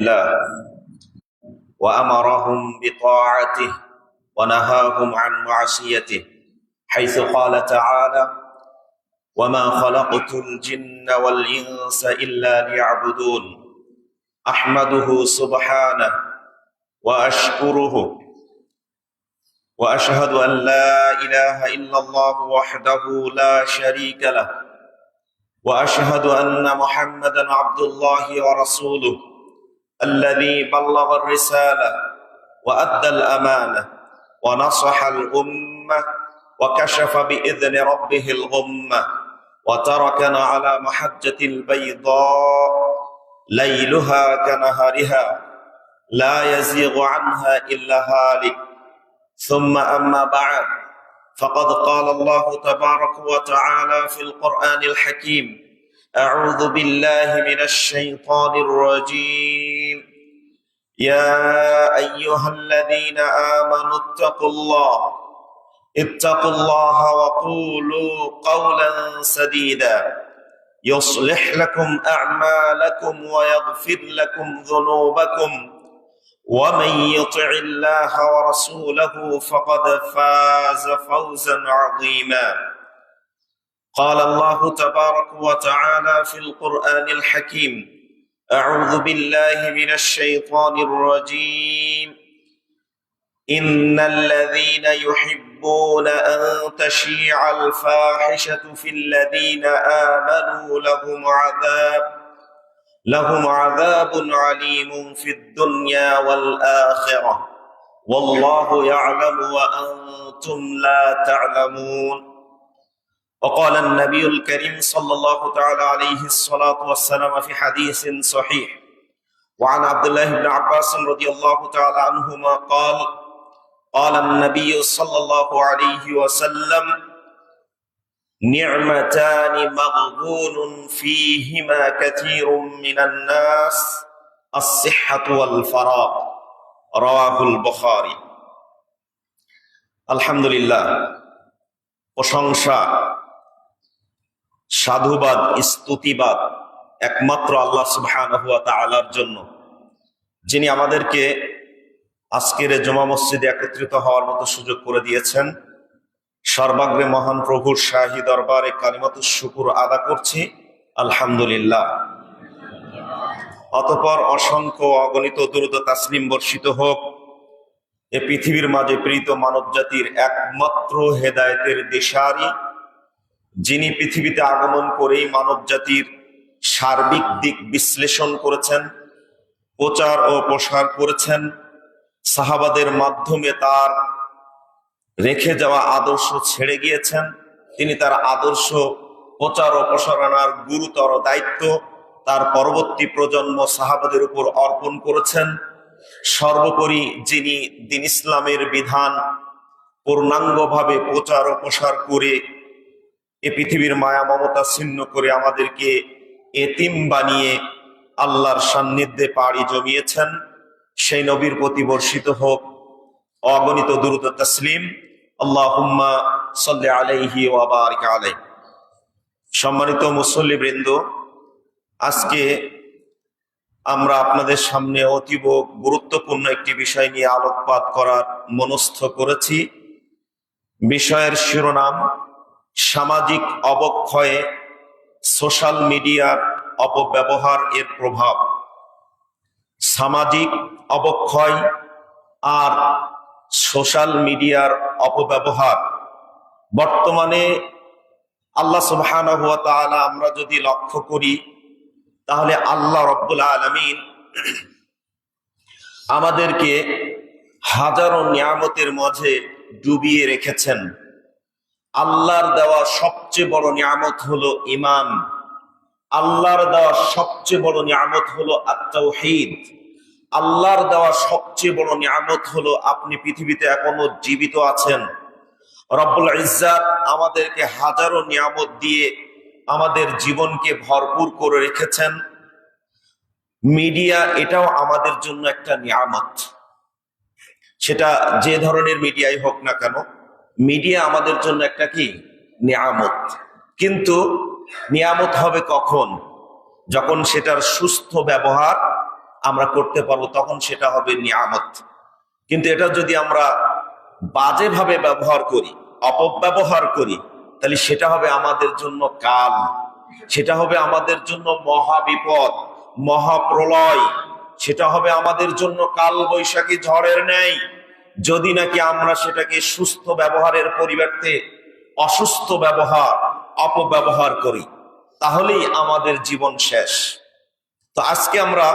الله وأمرهم بطاعته ونهاهم عن معصيته حيث قال تعالى وما خلقت الجن والإنس إلا ليعبدون أحمده سبحانه وأشكره وأشهد أن لا إله إلا الله وحده لا شريك له وأشهد أن محمدا عبد الله ورسوله الذي بلغ الرسالة وأدى الأمانة ونصح الأمة وكشف بإذن ربه الغمة وتركنا على محجة البيضاء ليلها كنهارها لا يزيغ عنها إلا هالك ثم أما بعد فقد قال الله تبارك وتعالى في القرآن الحكيم أعوذ بالله من الشيطان الرجيم يا أيها الذين آمنوا اتقوا الله وقولوا قولا سديدا يصلح لكم أعمالكم ويغفر لكم ذنوبكم ومن يطع الله ورسوله فقد فاز فوزا عظيما قال الله تبارك وتعالى في القرآن الحكيم أعوذ بالله من الشيطان الرجيم إن الذين يحبون أن تشيع الفاحشة في الذين آمنوا لهم عذاب عليم في الدنيا والآخرة والله يعلم وأنتم لا تعلمون وقال النبي الكريم صلى الله تعالى عليه الصلاة والسلام في حديث صحيح وعن عبد الله بن عباس رضي الله تعالى عنهما قال النبي صلى الله عليه وسلم نعمتان مغبون فيهما كثير من الناس الصحة والفراغ رواه البخاري الحمد لله প্রশংসা সাধুবাদ স্তুতিবাদ একমাত্র আল্লাহ সুবহানাহু ওয়া তাআলার জন্য, যিনি আমাদেরকে আজকের জুমা মসজিদে একত্রিত হওয়ার মতো সুযোগ করে দিয়েছেন। সর্বাগ্রে মহান প্রভুর শাহী দরবারে কালিমাতুশ শুকর আদা করছি, আলহামদুলিল্লাহ। অতঃপর অসংখ্য অগণিত দুরূদ ও তাসলিম বর্ষিত হোক এ পৃথিবীর মাঝে প্রীত মানব জাতির একমাত্র হেদায়েতের দিশারি, যিনি পৃথিবীতে আগমন করেই মানব জাতির সার্বিক দিক বিশ্লেষণ করেছেন, প্রচার ও প্রসার করেছেন, সাহাবাদের মাধ্যমে তার রেখে যাওয়া আদর্শ ছেড়ে গিয়েছেন। তিনি তার আদর্শ প্রচার ও প্রসারণার গুরুতর দায়িত্ব তার পরবর্তী প্রজন্ম সাহাবাদের উপর অর্পণ করেছেন। সর্বোপরি যিনি দ্বীন ইসলামের বিধান পূর্ণাঙ্গভাবে প্রচার ও প্রসার করে এ পৃথিবীর মায়া মমতা ছিন্ন করে আমাদেরকে এতিম বানিয়ে আল্লাহর সান্নিধ্যে পাড়ি জমিয়েছেন, সেই নবীর প্রতি বর্ষিত হোক অগণিত দুরূদ ও তাসলিম। আল্লাহুম্মা সাল্লি আলাইহি ওয়া বারিক আলাইহি। সম্মানিত মুসল্লিবৃন্দ, আজকে আমরা আপনাদের সামনে অতীব গুরুত্বপূর্ণ একটি বিষয় নিয়ে আলোকপাত করার মনস্থ করেছি। বিষয়ের শিরোনাম সামাজিক অবক্ষয়ে সোশ্যাল মিডিয়ার অপব্যবহার এর প্রভাব। সামাজিক অবক্ষয় আর সোশ্যাল মিডিয়ার অপব্যবহার বর্তমানে আল্লাহ সুবহানাহু ওয়া তাআলা আমরা যদি লক্ষ্য করি তাহলে আল্লাহ রাব্বুল আলামিন আমাদেরকে হাজারো নিয়ামতের মাঝে ডুবিয়ে রেখেছেন। আল্লাহর দেওয়া সবচেয়ে বড় নিয়ামত হলো ঈমান। আল্লাহর দেওয়া সবচেয়ে বড় নিয়ামত হলো আত-তাওহীদ। আল্লাহর দেওয়া সবচেয়ে বড় নিয়ামত হলো আপনি পৃথিবীতে এখনো জীবিত আছেন। রব্বুল ইজ্জাত আমাদেরকে হাজারো নিয়ামত দিয়ে আমাদের জীবনকে ভরপুর করে রেখেছেন। মিডিয়া এটাও আমাদের জন্য একটা নিয়ামত, সেটা যে ধরনের মিডিয়াই হোক না কেন, মিডিয়া আমাদের জন্য একটা কি নিয়ামত। কিন্তু নিয়ামত হবে কখন? যখন সেটার সুস্থ ব্যবহার আমরা করতে পারবো, তখন সেটা হবে নিয়ামত। কিন্তু এটা যদি আমরা বাজেভাবে ব্যবহার করি, অপব্যবহার করি, তাহলে সেটা হবে আমাদের জন্য কাল, সেটা হবে আমাদের জন্য মহা বিপদ, মহাপ্রলয়, সেটা হবে আমাদের জন্য কাল বৈশাখী ঝড়ের ন্যায়। যদি নাকি আমরা সেটাকে সুস্থ ব্যবহারের পরিবর্তে অসুস্থ ব্যবহার, অপব্যবহার করি, তাহলেই আমাদের জীবন শেষ। তো আজকে আমরা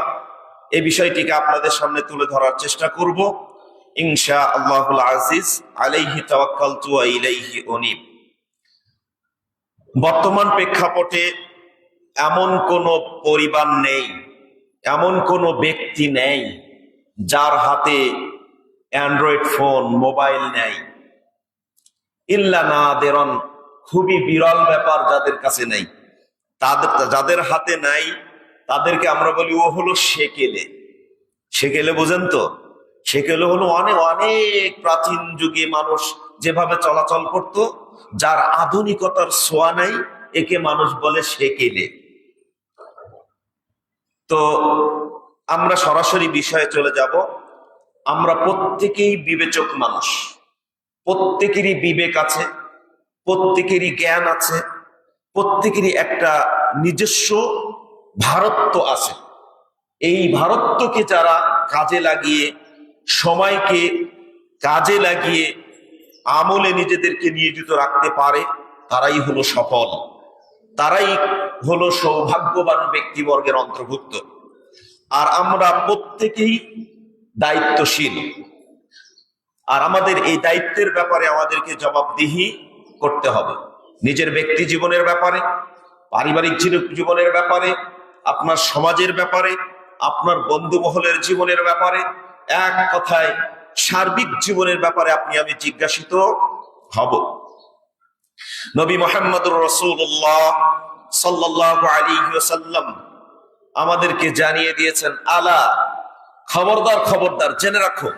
এই বিষয়টিকে আপনাদের সামনে তুলে ধরার চেষ্টা করব, ইনশা আল্লাহুল আজিজ। আলাইহি তাওয়াক্কালতু ওয়া ইলাইহি উনীব। বর্তমান প্রেক্ষাপটে এমন কোন পরিবার নেই, এমন কোন ব্যক্তি নেই যার হাতে অ্যান্ড্রয়েড ফোন, মোবাইল নেই। ইল্লা নাদিরান, খুবই বিরল ব্যাপার যাদের কাছে নেই। যাদের হাতে নাই তাদেরকে আমরা বলি ও হলো সেকেলে। সেকেলে বোঝেন তো? সেকেলে হলো অনেক অনেক প্রাচীন যুগে মানুষ যেভাবে চলাচল করত, যার আধুনিকতার ছোঁয়া নাই, একে মানুষ বলে সেকেলে। তো আমরা সরাসরি বিষয়ে চলে যাব। আমরা প্রত্যেকেই বিবেচক মানুষ, প্রত্যেকেরই বিবেক আছে, প্রত্যেকেরই জ্ঞান আছে, প্রত্যেকেরই একটা নিজস্ব ভারত্ব আছে। এই ভারত্বকে যারা কাজে লাগিয়ে, সময়কে কাজে লাগিয়ে আমলে নিজেদেরকে নিয়োজিত রাখতে পারে, তারাই হলো সফল, তারাই হলো সৌভাগ্যবান ব্যক্তিবর্গের অন্তর্ভুক্ত। আর আমরা প্রত্যেকেই দায়িত্বশীল, আর আমাদের এই দায়িত্বের ব্যাপারে আমাদেরকে জবাবদিহি করতে হবে। নিজের ব্যক্তি জীবনের ব্যাপারে, পারিবারিক জীবনের ব্যাপারে, আপনার সমাজের ব্যাপারে, আপনার বন্ধু মহলের জীবনের ব্যাপারে, এক কথায় সার্বিক জীবনের ব্যাপারে আপনি আমি জিজ্ঞাসিত হব। নবী মুহাম্মদুর রাসূলুল্লাহ সাল্লাল্লাহু আলাইহি ওয়াসাল্লাম আমাদেরকে জানিয়ে দিয়েছেন, আলা, খবরদার খবরদার, জেনে রাখো,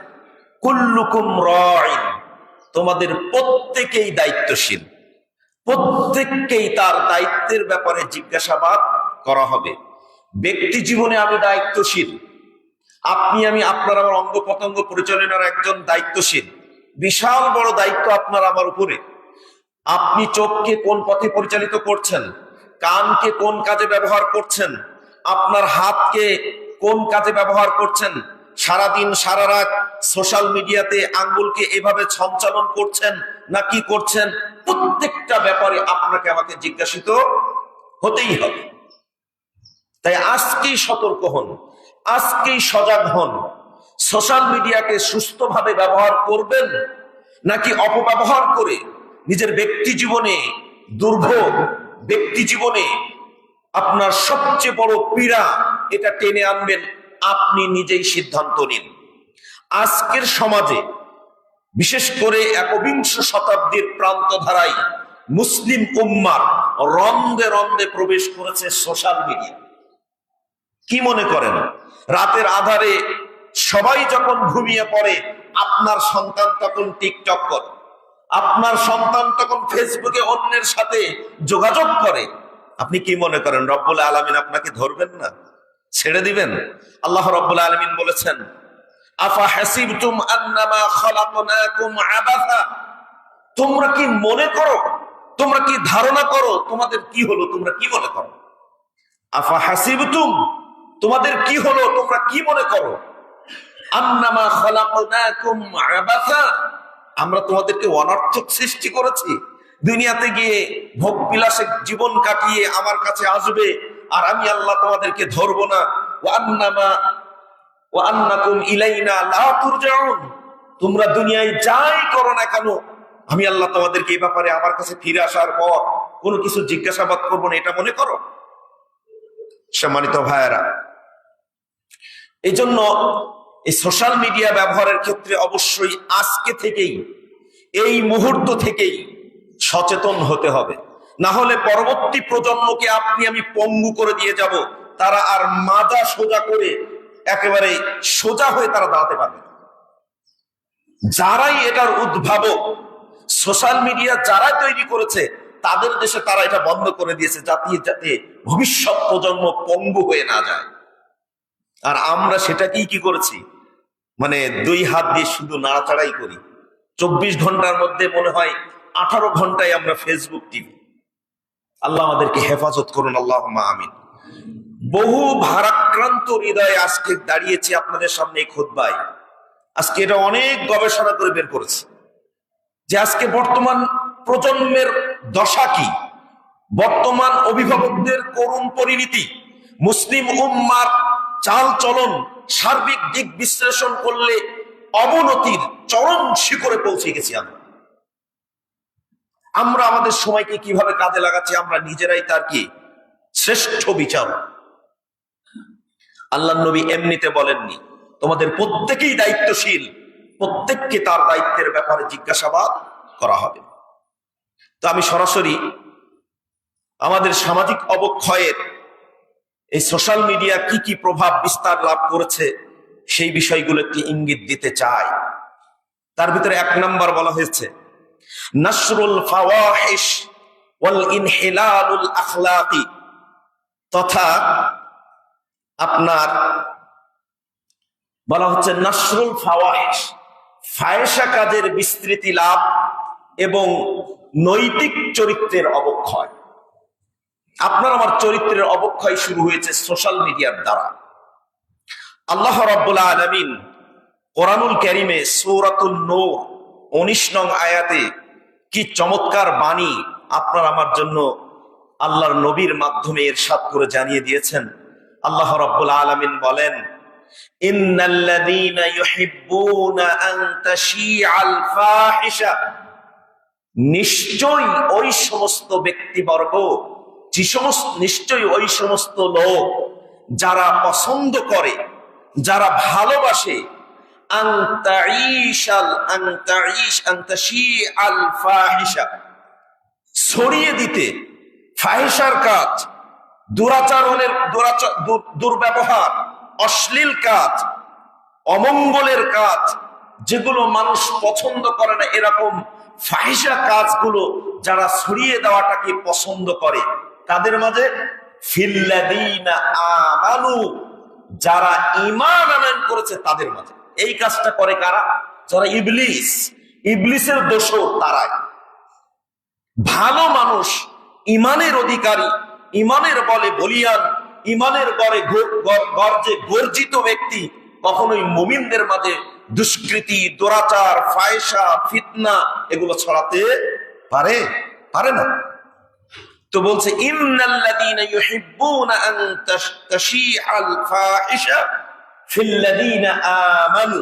কুল্লুকুম রাইন, তোমাদের প্রত্যেকেই দায়িত্বশীল, প্রত্যেককেই তার দায়িত্বের ব্যাপারে জিজ্ঞাসাবাদ করা হবে। ব্যক্তি জীবনে আমি দায়িত্বশীল, আপনি আমি, আপনার আমার অঙ্গ প্রত্যঙ্গ পরিচালনার একজন দায়িত্বশীল। বিশাল বড় দায়িত্ব আপনার আমার উপরে। আপনি চোখকে কোন পথে পরিচালিত করছেন, কানকে কোন কাজে ব্যবহার করছেন, আপনার হাতকে কোন কাজে ব্যবহার করছেন, সারাদিন সারা রাত সোশ্যাল মিডিয়াতে আঙ্গুলকে এভাবে সঞ্চালন করছেন না কি করছেন, প্রত্যেকটা ব্যাপারে আপনাকে আমাকে জিজ্ঞাসিত হতেই হবে। তাই আজকেই সতর্ক হন, আজকেই সজাগ হন। সোশ্যাল মিডিয়াকে সুস্থভাবে ব্যবহার করবেন নাকি অপব্যবহার করে নিজের ব্যক্তি জীবনে দুর্ভোগ, ব্যক্তি জীবনে আপনার সবচেয়ে বড় পীড়া এটা টেনে আনবেন, আপনি নিজেই সিদ্ধান্ত নিন। আজকের সমাজে, বিশেষ করে একবিংশ শতাব্দীর প্রান্ত ধারায় মুসলিম উম্মার রন্ধে রন্ধে প্রবেশ করেছে সোশ্যাল মিডিয়া। কি মনে করেন, রাতের আধারে সবাই যখন ঘুমিয়ে পড়ে, আপনার সন্তান তখন টিকটক করে, আপনার সন্তান তখন ফেসবুকে অন্যের সাথে যোগাযোগ করে। আপনি কি মনে করেন রব্বুল আলামিন আপনাকে ধরবেন না, ছেড়ে দিবেন? আল্লাহ রব্বুল আলামিন বলেছেন, আফা হাসিবতুম আন্নামা খালাকনাকুম আবাসা, তোমরা কি মনে করো, তোমরা কি ধারণা করো তোমাদের কি হলো, তোমরা কি মনে করো? আফা হাসিবতুম, তোমাদের কি হলো, তোমরা কি মনে করো? আন্নামা খালাকনাকুম আবাসা, আমরা তোমাদেরকে অনর্থক সৃষ্টি করেছি, দুনিয়াতে গিয়ে ভোগ বিলাসে জীবন কাটিয়ে আমার কাছে আসবে, আর আমি আল্লাহ তোমাদেরকে ধরবো না। ওয়া আন্নাকুম ইলাইনা লা তুরজাউন, তোমরা দুনিয়ায় যাই করো না কেন, আমি আল্লাহ তোমাদেরকে এই ব্যাপারে আমার কাছে ফিরে আসার পর কোনো কিছু জিজ্ঞাসাবাদ করবো না, এটা মনে করো? সম্মানিত ভাইয়েরা, এই জন্য এই সোশ্যাল মিডিয়া ব্যবহারের ক্ষেত্রে অবশ্যই আজকে থেকেই, এই মুহূর্ত থেকেই সচেতন হতে হবে। না হলে পরবর্তী প্রজন্মকে আপনি আমি পঙ্গু করে দিয়ে যাব, তারা আর মাজা সোজা করে একেবারে সোজা হয়ে তারা দাঁড়াতে পারবে না। যারাই এটার উদ্ভাবক, সোশ্যাল মিডিয়া যারা তৈরি করেছে, তাদের দেশে তারা এটা বন্ধ করে দিয়েছে, যাতে ভবিষ্যৎ প্রজন্ম পঙ্গু হয়ে না যায়। আর আমরা সেটাকেই কি করেছি, মানে 2 হাত দিয়ে শুধু নাড়াচাড়াই করি। 24 ঘন্টার মধ্যে মনে হয় 18 ঘন্টায় আমরা ফেসবুক টিভি। আল্লাহ আমাদেরকে হেফাজত করুন, আল্লাহুম্মা আমিন। বহু ভারাক্রান্ত হৃদয়ে আজকে দাঁড়িয়েছি আপনাদের সামনে এই খুতবায়। আজকে এটা অনেক গবেষণা করে বের করেছে যে আজকে বর্তমান প্রজন্মের দশা কি, বর্তমান অভিভাবকদের করুণ পরিণতি, মুসলিম উম্মার চাল চলন সার্বিক দিক বিশ্লেষণ করলে অবনতির চরম শিখরে পৌঁছে গেছি। আমরা আমাদের সময়কে কিভাবে কাজে লাগাচ্ছি, আমরা নিজেরাই তার কি শ্রেষ্ঠ বিচারক। আল্লাহ নবী এমনিতে বলেননি, তোমাদের প্রত্যেকেই দায়িত্বশীল, প্রত্যেককে তার দায়িত্বের ব্যাপারে জিজ্ঞাসাবাদ করা হবে। তো আমি সরাসরি আমাদের সামাজিক অবক্ষয়ের এই সোশ্যাল মিডিয়া কি কি প্রভাব বিস্তার লাভ করেছে সেই বিষয়গুলো একটি ইঙ্গিত দিতে চাই। তার ভিতরে 1 নাম্বার বলা হয়েছে নাশরুল ফাওয়াহিশ ওয়াল ইনহিলালুল আখলাকি, তথা আপনার বলা হচ্ছে নাশরুল ফাওয়াহিশ, ফায়সা কাজের বিস্তৃতি লাভ এবং নৈতিক চরিত্রের অবক্ষয়। আপনার আমার চরিত্রের অবক্ষয় শুরু হয়েছে সোশ্যাল মিডিয়ার দ্বারা। আল্লাহ রাব্বুল আলামিন কোরআনুল কারীমে সূরাতুন নূর 19 নং আয়াতে কি চমৎকার বাণী আপনার আমার জন্য আল্লাহর নবীর মাধ্যমে ইরশাদ করে জানিয়ে দিয়েছেন। আল্লাহ রাব্বুল আলামিন বলেন, ইন্নাল্লাযীনা ইউহিব্বুনা আন তাশীআল ফাহিশা, নিশ্চয়ই ওই সমস্ত ব্যক্তিবর্গ, নিশ্চয়ই ওই সমস্ত লোক যারা পছন্দ করে, যারা ভালোবাসে আন তাশীআল ফাহিশা, ছড়িয়ে দিতে ফাহিশার কাজ, দুর্ব্যবহার, অশ্লীল কাজ, অমঙ্গলের কাজ, যেগুলো মানুষ পছন্দ করে না, এরকম ফাহিশা কাজগুলো যারা ছড়িয়ে দেওয়াটাকে পছন্দ করে, তাদের মাঝে ফিল্লাযীনা আমানু, যারা ঈমান আনয়ন করেছে তাদের মাঝে। এই কাজটা করে কারা? যারা ইবলিসের দোসর তারাই। ভালো মানুষ, ঈমানের অধিকারী, ঈমানের বলে বলিয়ান, ঈমানের গর্জে গর্জিত ব্যক্তি কখনোই মুমিনদের মাঝে দুষ্কৃতি, দুরাচার, ফায়সা, ফিতনা এগুলো ছড়াতে পারে না। তো বলছে ইন্নাল্লাযীনা ইউহিব্বুনা আন তাশীআল ফাহিশা ফিল্লাযীনা আমানু,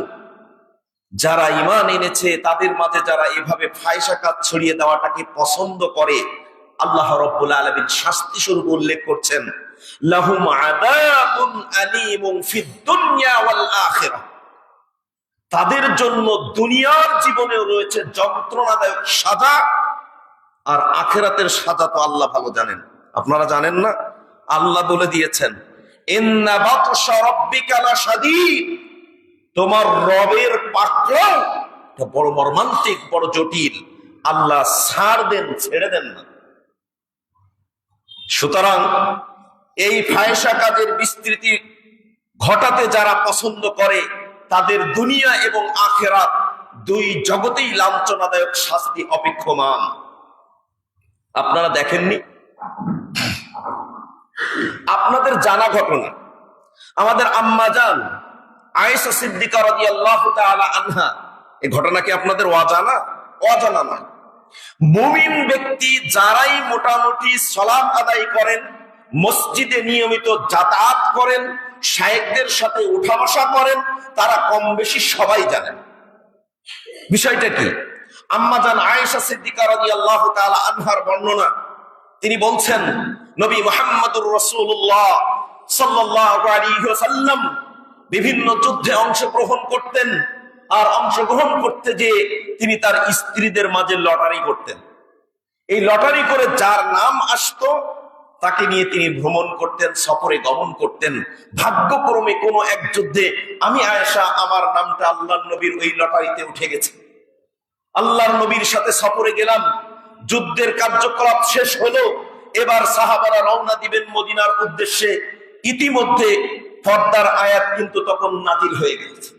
যারা ঈমান এনেছে তাদের মাঝে যারা এভাবে ফাহিশা কাজ ছড়িয়ে দেওয়াটাকে পছন্দ করে, আল্লাহ রাব্বুল আলামিন শাস্তি স্বরূপ উল্লেখ করছেন, লাহুম আযাবুন আলীমুন ফিদ দুনিয়া ওয়াল আখিরাহ, তাদের জন্য দুনিয়ার জীবনেও রয়েছে যন্ত্রণাদায়ক সাজা, আর আখিরাতের সাজা তো আল্লাহ ভালো জানেন। আপনারা জানেন না? আল্লাহ বলে দিয়েছেন, ইন্না বাতশা রাব্বিকা লাশাদীদ, তোমার রবের পাকড়াও বড় মর্মান্তিক, বড় জটিল। আল্লাহ ছাড় দেন, ছেড়ে দেন না। সুতরাং এই ফায়সা কাজের বিস্তৃতি ঘটাতে যারা পছন্দ করে, তাদের দুনিয়া এবং আখিরাত 2 জগতেই লাঞ্ছনাদায়ক শাস্তি অপেক্ষমান। আপনারা দেখেননি? আপনাদের জানা ঘটনা, আমাদের আম্মাজান আয়েশা সিদ্দিকা রাদিয়াল্লাহু তাআলা আনহা, এই ঘটনা কি আপনাদের অজানা নয়। মুমিন ব্যক্তি যারাই মোটামুটি সালাত আদায় করেন, মসজিদে নিয়মিত যাতায়াত করেন, শায়েখদের সাথে উঠা বসা করেন, তারা কম বেশি সবাই জানেন বিষয়টা কি। আম্মাজান আয়েশা সিদ্দিকা রাদিয়াল্লাহু তাআলা আনহার বর্ণনা, তিনি বলছেন, নবী মুহাম্মদুর রাসূলুল্লাহ সাল্লাল্লাহু আলাইহি ওয়াসাল্লাম বিভিন্ন যুদ্ধে অংশগ্রহণ করতেন, আর অংশগ্রহণ করতে যে তিনি তার স্ত্রীদের মাঝে লটারি করতেন। এই লটারি করে যার নাম আসতো তাকে নিয়ে তিনি ভ্রমণ করতেন, সফরে গমন করতেন। ভাগ্যক্রমে কোনো এক যুদ্ধে আমি আয়েশা, আমার নামটা আল্লাহর নবীর ওই লটারিতে উঠে গেছে। আল্লাহর নবীর সাথে সফরে গেলাম, যুদ্ধের কার্যকলাপ শেষ হলো, এবার সাহাবারা রওনা দিবেন মদিনার উদ্দেশ্যে। ইতিমধ্যে পর্দার আয়াত কিন্তু তখন নাজিল হয়ে গেছে।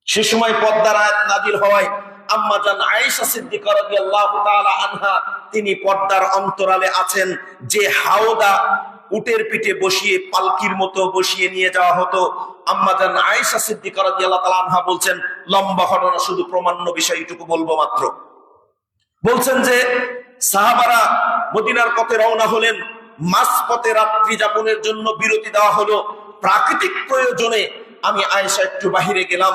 সে সময় পর্দার আয়াত নাজিল হওয়ায় আম্মা জান আয়েশা সিদ্দিকা রাদিয়াল্লাহু তাআলা আনহা তিনি পর্দার অন্তরালে আছেন। যে হাওদা উটের পিঠে বসিয়ে পালকির মতো বসিয়ে নিয়ে যাওয়া হতো, আম্মা জান আয়েশা সিদ্দিকা রাদিয়াল্লাহু তাআলা আনহা বলছেন, লম্বা ঘটনা, শুধু প্রমাণ্য বিষয়টুকু বলবো মাত্র। বলছেন যে সাহাবারা মদিনার পথে রওনা হলেন, মাঝপথে রাত্রি যাপনের জন্য বিরতি দেওয়া হলো। প্রাকৃতিক প্রয়োজনে আমি আয়েশা একটু বাহিরে গেলাম।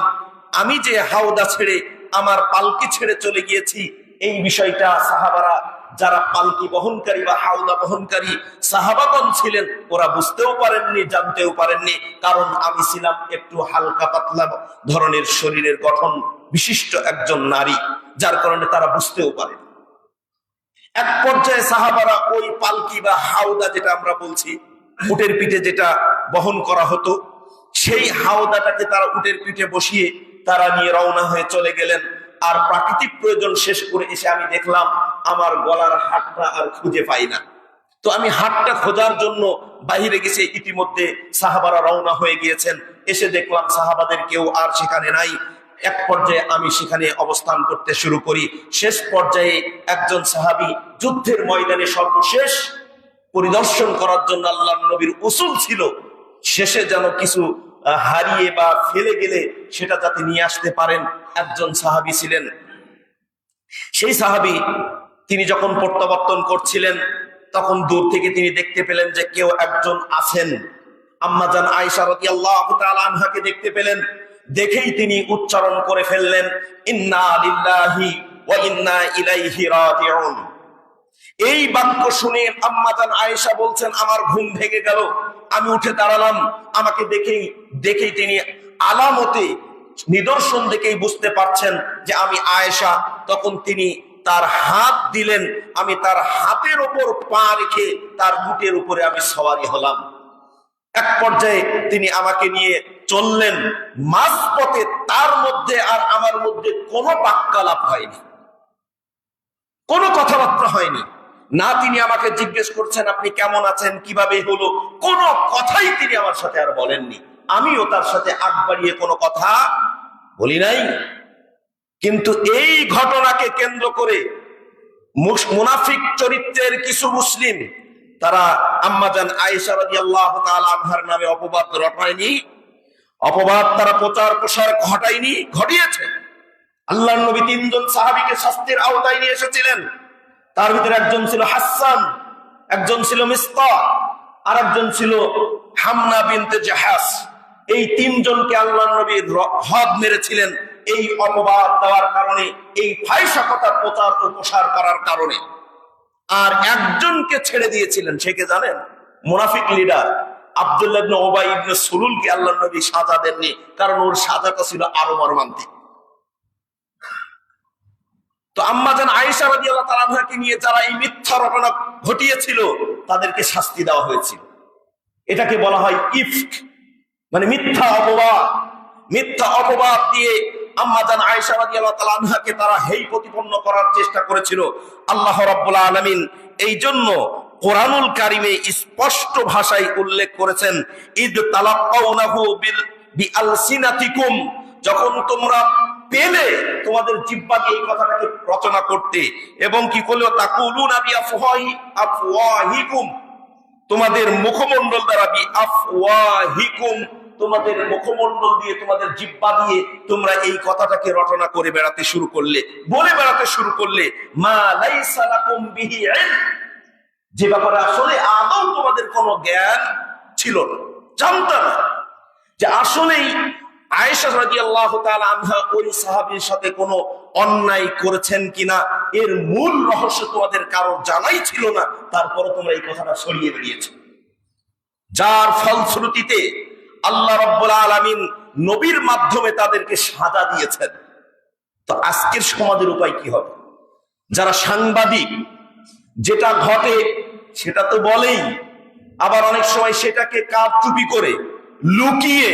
আমি যে হাওদা ছেড়ে আমার পালকি ছেড়ে চলে গিয়েছি, এই বিষয়টা সাহাবারা যারা পালকি বহনকারী বা হাওদা বহনকারী সাহাবাগণ ছিলেন, ওরা বুঝতেও পারেননি, জানতেও পারেননি, কারণ আমি ছিলাম একটু হালকা পাতলা ধরনের শরীরের গঠন বিশিষ্ট একজন নারী, যার কারণে তারা বুঝতেও পারেন। এক পর্যায়ে সাহাবারা ওই পালকি বা হাওদা, যেটা আমরা বলছি উটের পিঠে যেটা বহন করা হতো, সেই হাওদাটাকে তারা উটের পিঠে বসিয়ে তারা নিয়ে রওনা হয়ে চলে গেলেন। আর প্রাকৃতিক প্রয়োজন শেষ করে এসে আমি দেখলাম আমার গলার হাতটা আর খুঁজে পাই না। তো আমি হাতটা খোঁজার জন্য বাহিরে গেছি, ইতিমধ্যে সাহাবারা রওনা হয়ে গিয়েছেন। এসে দেখলাম সাহাবাদের কেউ আর সেখানে নাই। এক পর্যায়ে আমি সেখানে অবস্থান করতে শুরু করি। শেষ পর্যায়ে একজন সাহাবী যুদ্ধের ময়দানে সর্বশেষ পরিদর্শন করার জন্য আল্লাহর নবীর উসুল ছিল, শেষে যেন কিছু হারিয়ে বা ফেলে গেলে সেটা যাতে নিয়ে আসতে পারেন, একজন সাহাবী ছিলেন। সেই সাহাবী তিনি যখন প্রত্যাবর্তন করছিলেন, তখন দূর থেকে তিনি দেখতে পেলেন যে কেউ একজন আছেন। আম্মা জান আয়েশা রাদিয়াল্লাহু তাআলা আনহাকে দেখতে পেলেন। দেখেই তিনি উচ্চারণ করে ফেললেন, ইন্না লিল্লাহি ওয়া ইন্না ইলাইহি রাজিউন। এই বাক্য শুনে আম্মা জান আয়েশা বলছেন, আমার ঘুম ভেঙে গেল। আমি উঠে দাঁড়ালাম। আমাকে দেখেই তিনি আলামতে নিদর্শন দেখেই বুঝতে পারছেন যে আমি আয়েশা। তখন তিনি তার হাত দিলেন, আমি তার হাতের উপর পা রেখে তার বুকের উপরে আমি সওয়ারি হলাম। এক পর্যায়ে তিনি আমাকে নিয়ে চললেন। মাঝপথে তার মধ্যে আর আমার মধ্যে কোনো বাক্যালাপ হয়নি, কোনো কথাবার্তা হয়নি। না তিনি আমাকে জিজ্ঞেস করছেন আপনি কেমন আছেন, কিভাবে হলো, কোনো কথাই তিনি আমার সাথে আর বলেননি। আমিও তার সাথে আগ বাড়িয়ে কোনো কথা বলি নাই। কিন্তু এই ঘটনাকে কেন্দ্র করে মুনাফিক চরিত্রের কিছু মুসলিম, তারা আম্মা জান আয়েশা রাদিয়াল্লাহু তাআলা আনহার নামে অপবাদ রটায়নি, অপবাদ তারা প্রচার প্রসার ঘটিয়েছে। আল্লাহর নবী তিনজন সাহাবীকে শাস্তির আওতায় নিয়ে এসেছিলেন। তার ভিতরে একজন ছিল হাসান, একজন ছিল মিসতা, আর একজন ছিল হামনা বিনতে জাহাস। এই তিনজনকে আল্লাহর নবী হদ মেরেছিলেন এই অপবাদ দেওয়ার কারণে, এই ফাহিশা কথার প্রচার ও প্রসার করার কারণে। আর একজনকে ছেড়ে দিয়েছিলেন, সে কে জানেন? মুনাফিক লিডার আব্দুল্লাহ ইবনে উবাই ইবনে সুলুলকে আল্লাহর নবী সাজা দেননি, কারণ ওর সাজাটা ছিল আরো মর্মান্তিক। তো আম্মা জান আয়েশা রাদিয়াল্লাহু তাআলা আনহাকে নিয়ে যারা এই মিথ্যা রটনা ঘটিয়েছিল, তাদেরকে শাস্তি দেওয়া হয়েছিল। এটাকে বলা হয় ইফক, মানে মিথ্যা অপবাদ। মিথ্যা অপবাদ দিয়ে আম্মা জান আয়েশা রাদিয়াল্লাহু তাআলা আনহাকে তারা হেয় প্রতিপন্ন করার চেষ্টা করেছিল। আল্লাহ রাব্বুল আলামিন এই জন্য কোরআনুল কারিমে স্পষ্ট ভাষায় উল্লেখ করেছেন, ইদ তালাক্কাউনাহু বিআলসিনাতিকুম, যখন তোমরা পেলে তোমাদের জিহ্বা দিয়ে এই কথাটাকে রচনা করতে, এবং কি করলো তাকুলুনা বিআফওয়াহিকুম, তোমাদের মুখমণ্ডল দ্বারা, বিআফওয়াহিকুম, তোমাদের মুখমণ্ডল দিয়ে, তোমাদের জিহ্বা দিয়ে তোমরা এই কথাটাকে রচনা করে বেড়াতে শুরু করলে, বলে বেড়াতে শুরু করলে, মা লাইসা লাকুম বিহি ইলম, যে ব্যাপারে আসলে আদৌ তোমাদের কোনো জ্ঞান ছিল না, জানতে না যে আসলেই আয়েশা রাদিয়াল্লাহু তাআলা আনহা ওই সাহাবীর সাথে কোনো অন্যায় করেছেন কিনা এর মূল রহস্য তোমাদের কারো জানাই ছিল না। তারপরে তোমরা এই কথাটা ছড়িয়ে বেরিয়েছো, যার ফলশ্রুতিতে আল্লাহ রাব্বুল আলামিন নবীর মাধ্যমে তাদেরকে সাজা দিয়েছেন। তো আজকের সমাজের উপায় কি হবে? যারা সাংবাদিক, যেটা ঘটে সেটা তো বলেই, আবার অনেক সময় সেটাকে কারচুপি করে, লুকিয়ে,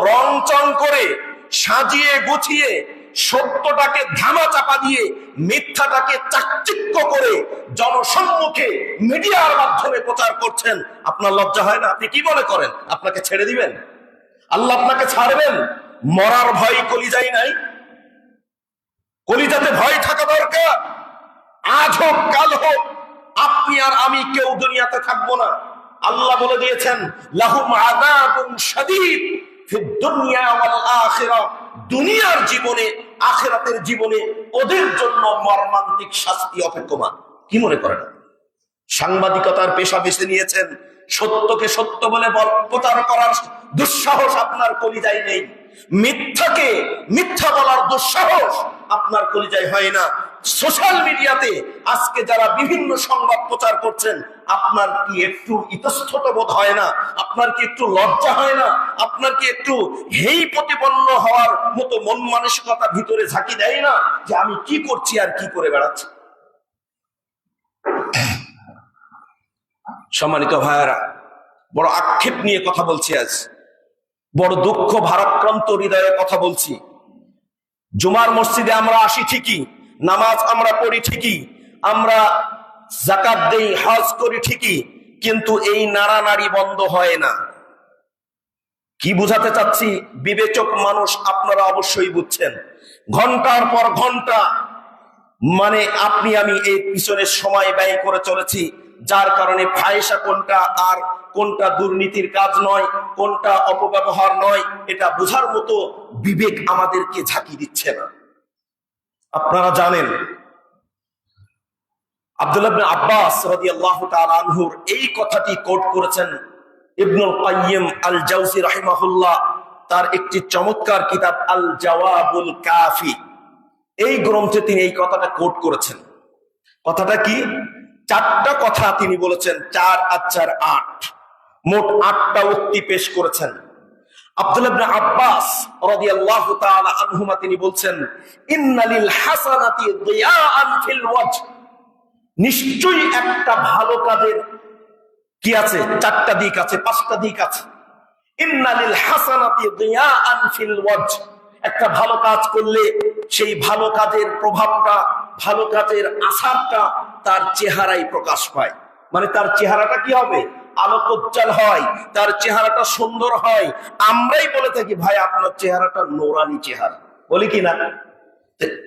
রংচং করে, সাজিয়ে গুছিয়ে, সত্যটাকে ধামা চাপা দিয়ে মিথ্যাটাকে চাকচিক্য করে জনসম্মুখে মিডিয়ার মাধ্যমে প্রচার করছেন। আপনার লজ্জা হয় না? আপনি কি মনে করেন আপনাকে ছেড়ে দিবেন? আল্লাহ আপনাকে ছাড়বেন? মরার ভয় কলিজাই নাই? কলিজাতে ভয় থাকা দরকার। আজ হোক কাল হোক আপনি আর আমি কেউ দুনিয়াতে থাকবো না। আল্লাহ বলে দিয়েছেন লাহুম আযাবুন শাদীদ ফিদ দুনিয়া ওয়াল আখিরাহ, দুনিয়ার জীবনে আখিরাতের জীবনে ওদের জন্য মর্মান্তিক শাস্তি অপেক্ষমান। কি মনে করেন? সাংবাদিকতার পেশা বেছে নিয়েছেন, সত্যকে সত্য বলে প্রচার করার দুঃসাহস আপনার কলিজায় নেই, মিথ্যাকে মিথ্যা বলার দুঃসাহস আপনার কলিজায় হয় না। সোশ্যাল মিডিয়াতে আজকে যারা বিভিন্ন সংবাদ প্রচার করছেন, আপনার কি একটু ইতস্তত বোধ হয় না? আপনার কি একটু লজ্জা হয় না? আপনার কি একটু হেই প্রতিপন্ন হওয়ার মতো মন মানসিকতা ভিতরে ঝাঁকি দেয় না যে আমি কি করছি আর কি করে বেড়াচ্ছি? সম্মানিত ভাইয়েরা, বড় আক্ষেপ নিয়ে কথা বলছি আজ, বড় দুঃখ ভারাক্রান্ত হৃদয়ে কথা বলছি। জুমার মসজিদে আমরা আসি ঠিকই, নামাজ আমরা পড়ি ঠিকই, আমরা যাকাত দেই, হজ করি ঠিকই, কিন্তু এই নাড়ানাড়ি বন্ধ হয় না। কি বুঝাতে চাচ্ছি বিবেচক মানুষ আপনারা অবশ্যই বুঝছেন। ঘন্টার পর ঘন্টা মানে আপনি আমি এই পিছনে সময় ব্যয় করে চলেছি, যার কারণে ফায়সা কোনটা আর কোনটা দুর্নীতির কাজ নয়, কোনটা অপব্যবহার নয়, এটা বোঝার মতো বিবেক আমাদেরকে ঝাঁকি দিচ্ছে না। আপনারা জানেন আব্দুল্লাহ ইবনে আব্বাস রাদিয়াল্লাহু তাআলা আনহুর এই কথাটি কোট করেছেন ইবনুল কাইয়্যিম আল জাওজি রাহিমাহুল্লাহ তার একটি চমৎকার কিতাব আল জাওয়াবুল কাফি, এই গ্রন্থে তিনি এই কথাটা কোট করেছেন। কথাটা কি? চারটা কথা তিনি বলেছেন, 4 আর 4 8, মোট 8টা উক্তি পেশ করেছেন। আব্দুল্লাহ ইবনে আব্বাস রাদিয়াল্লাহু তাআলা আনহুমা তিনি বলছেন ইন্নালিল হাসানাতি দিয়াআন ফিল ওয়াজহ, নিশ্চয়ই একটা ভালো কাজের কি আছে? 4টা দিক আছে, 5টা দিক আছে। ইন্নালিল হাসানাতি দিয়াআন ফিল ওয়াজহ, একটা ভালো কাজ করলে সেই ভালো কাজের প্রভাবটা, ভালো কাজের আসারটা তার চেহারায় প্রকাশ পায়। মানে তার চেহারাটা কি হবে? আলোকোজ্জ্বল হয়, তার চেহারাটা সুন্দর হয়। আমরাই বলে থাকি ভাই আপনার চেহারাটা নোরানি চেহারা, বলি কি না?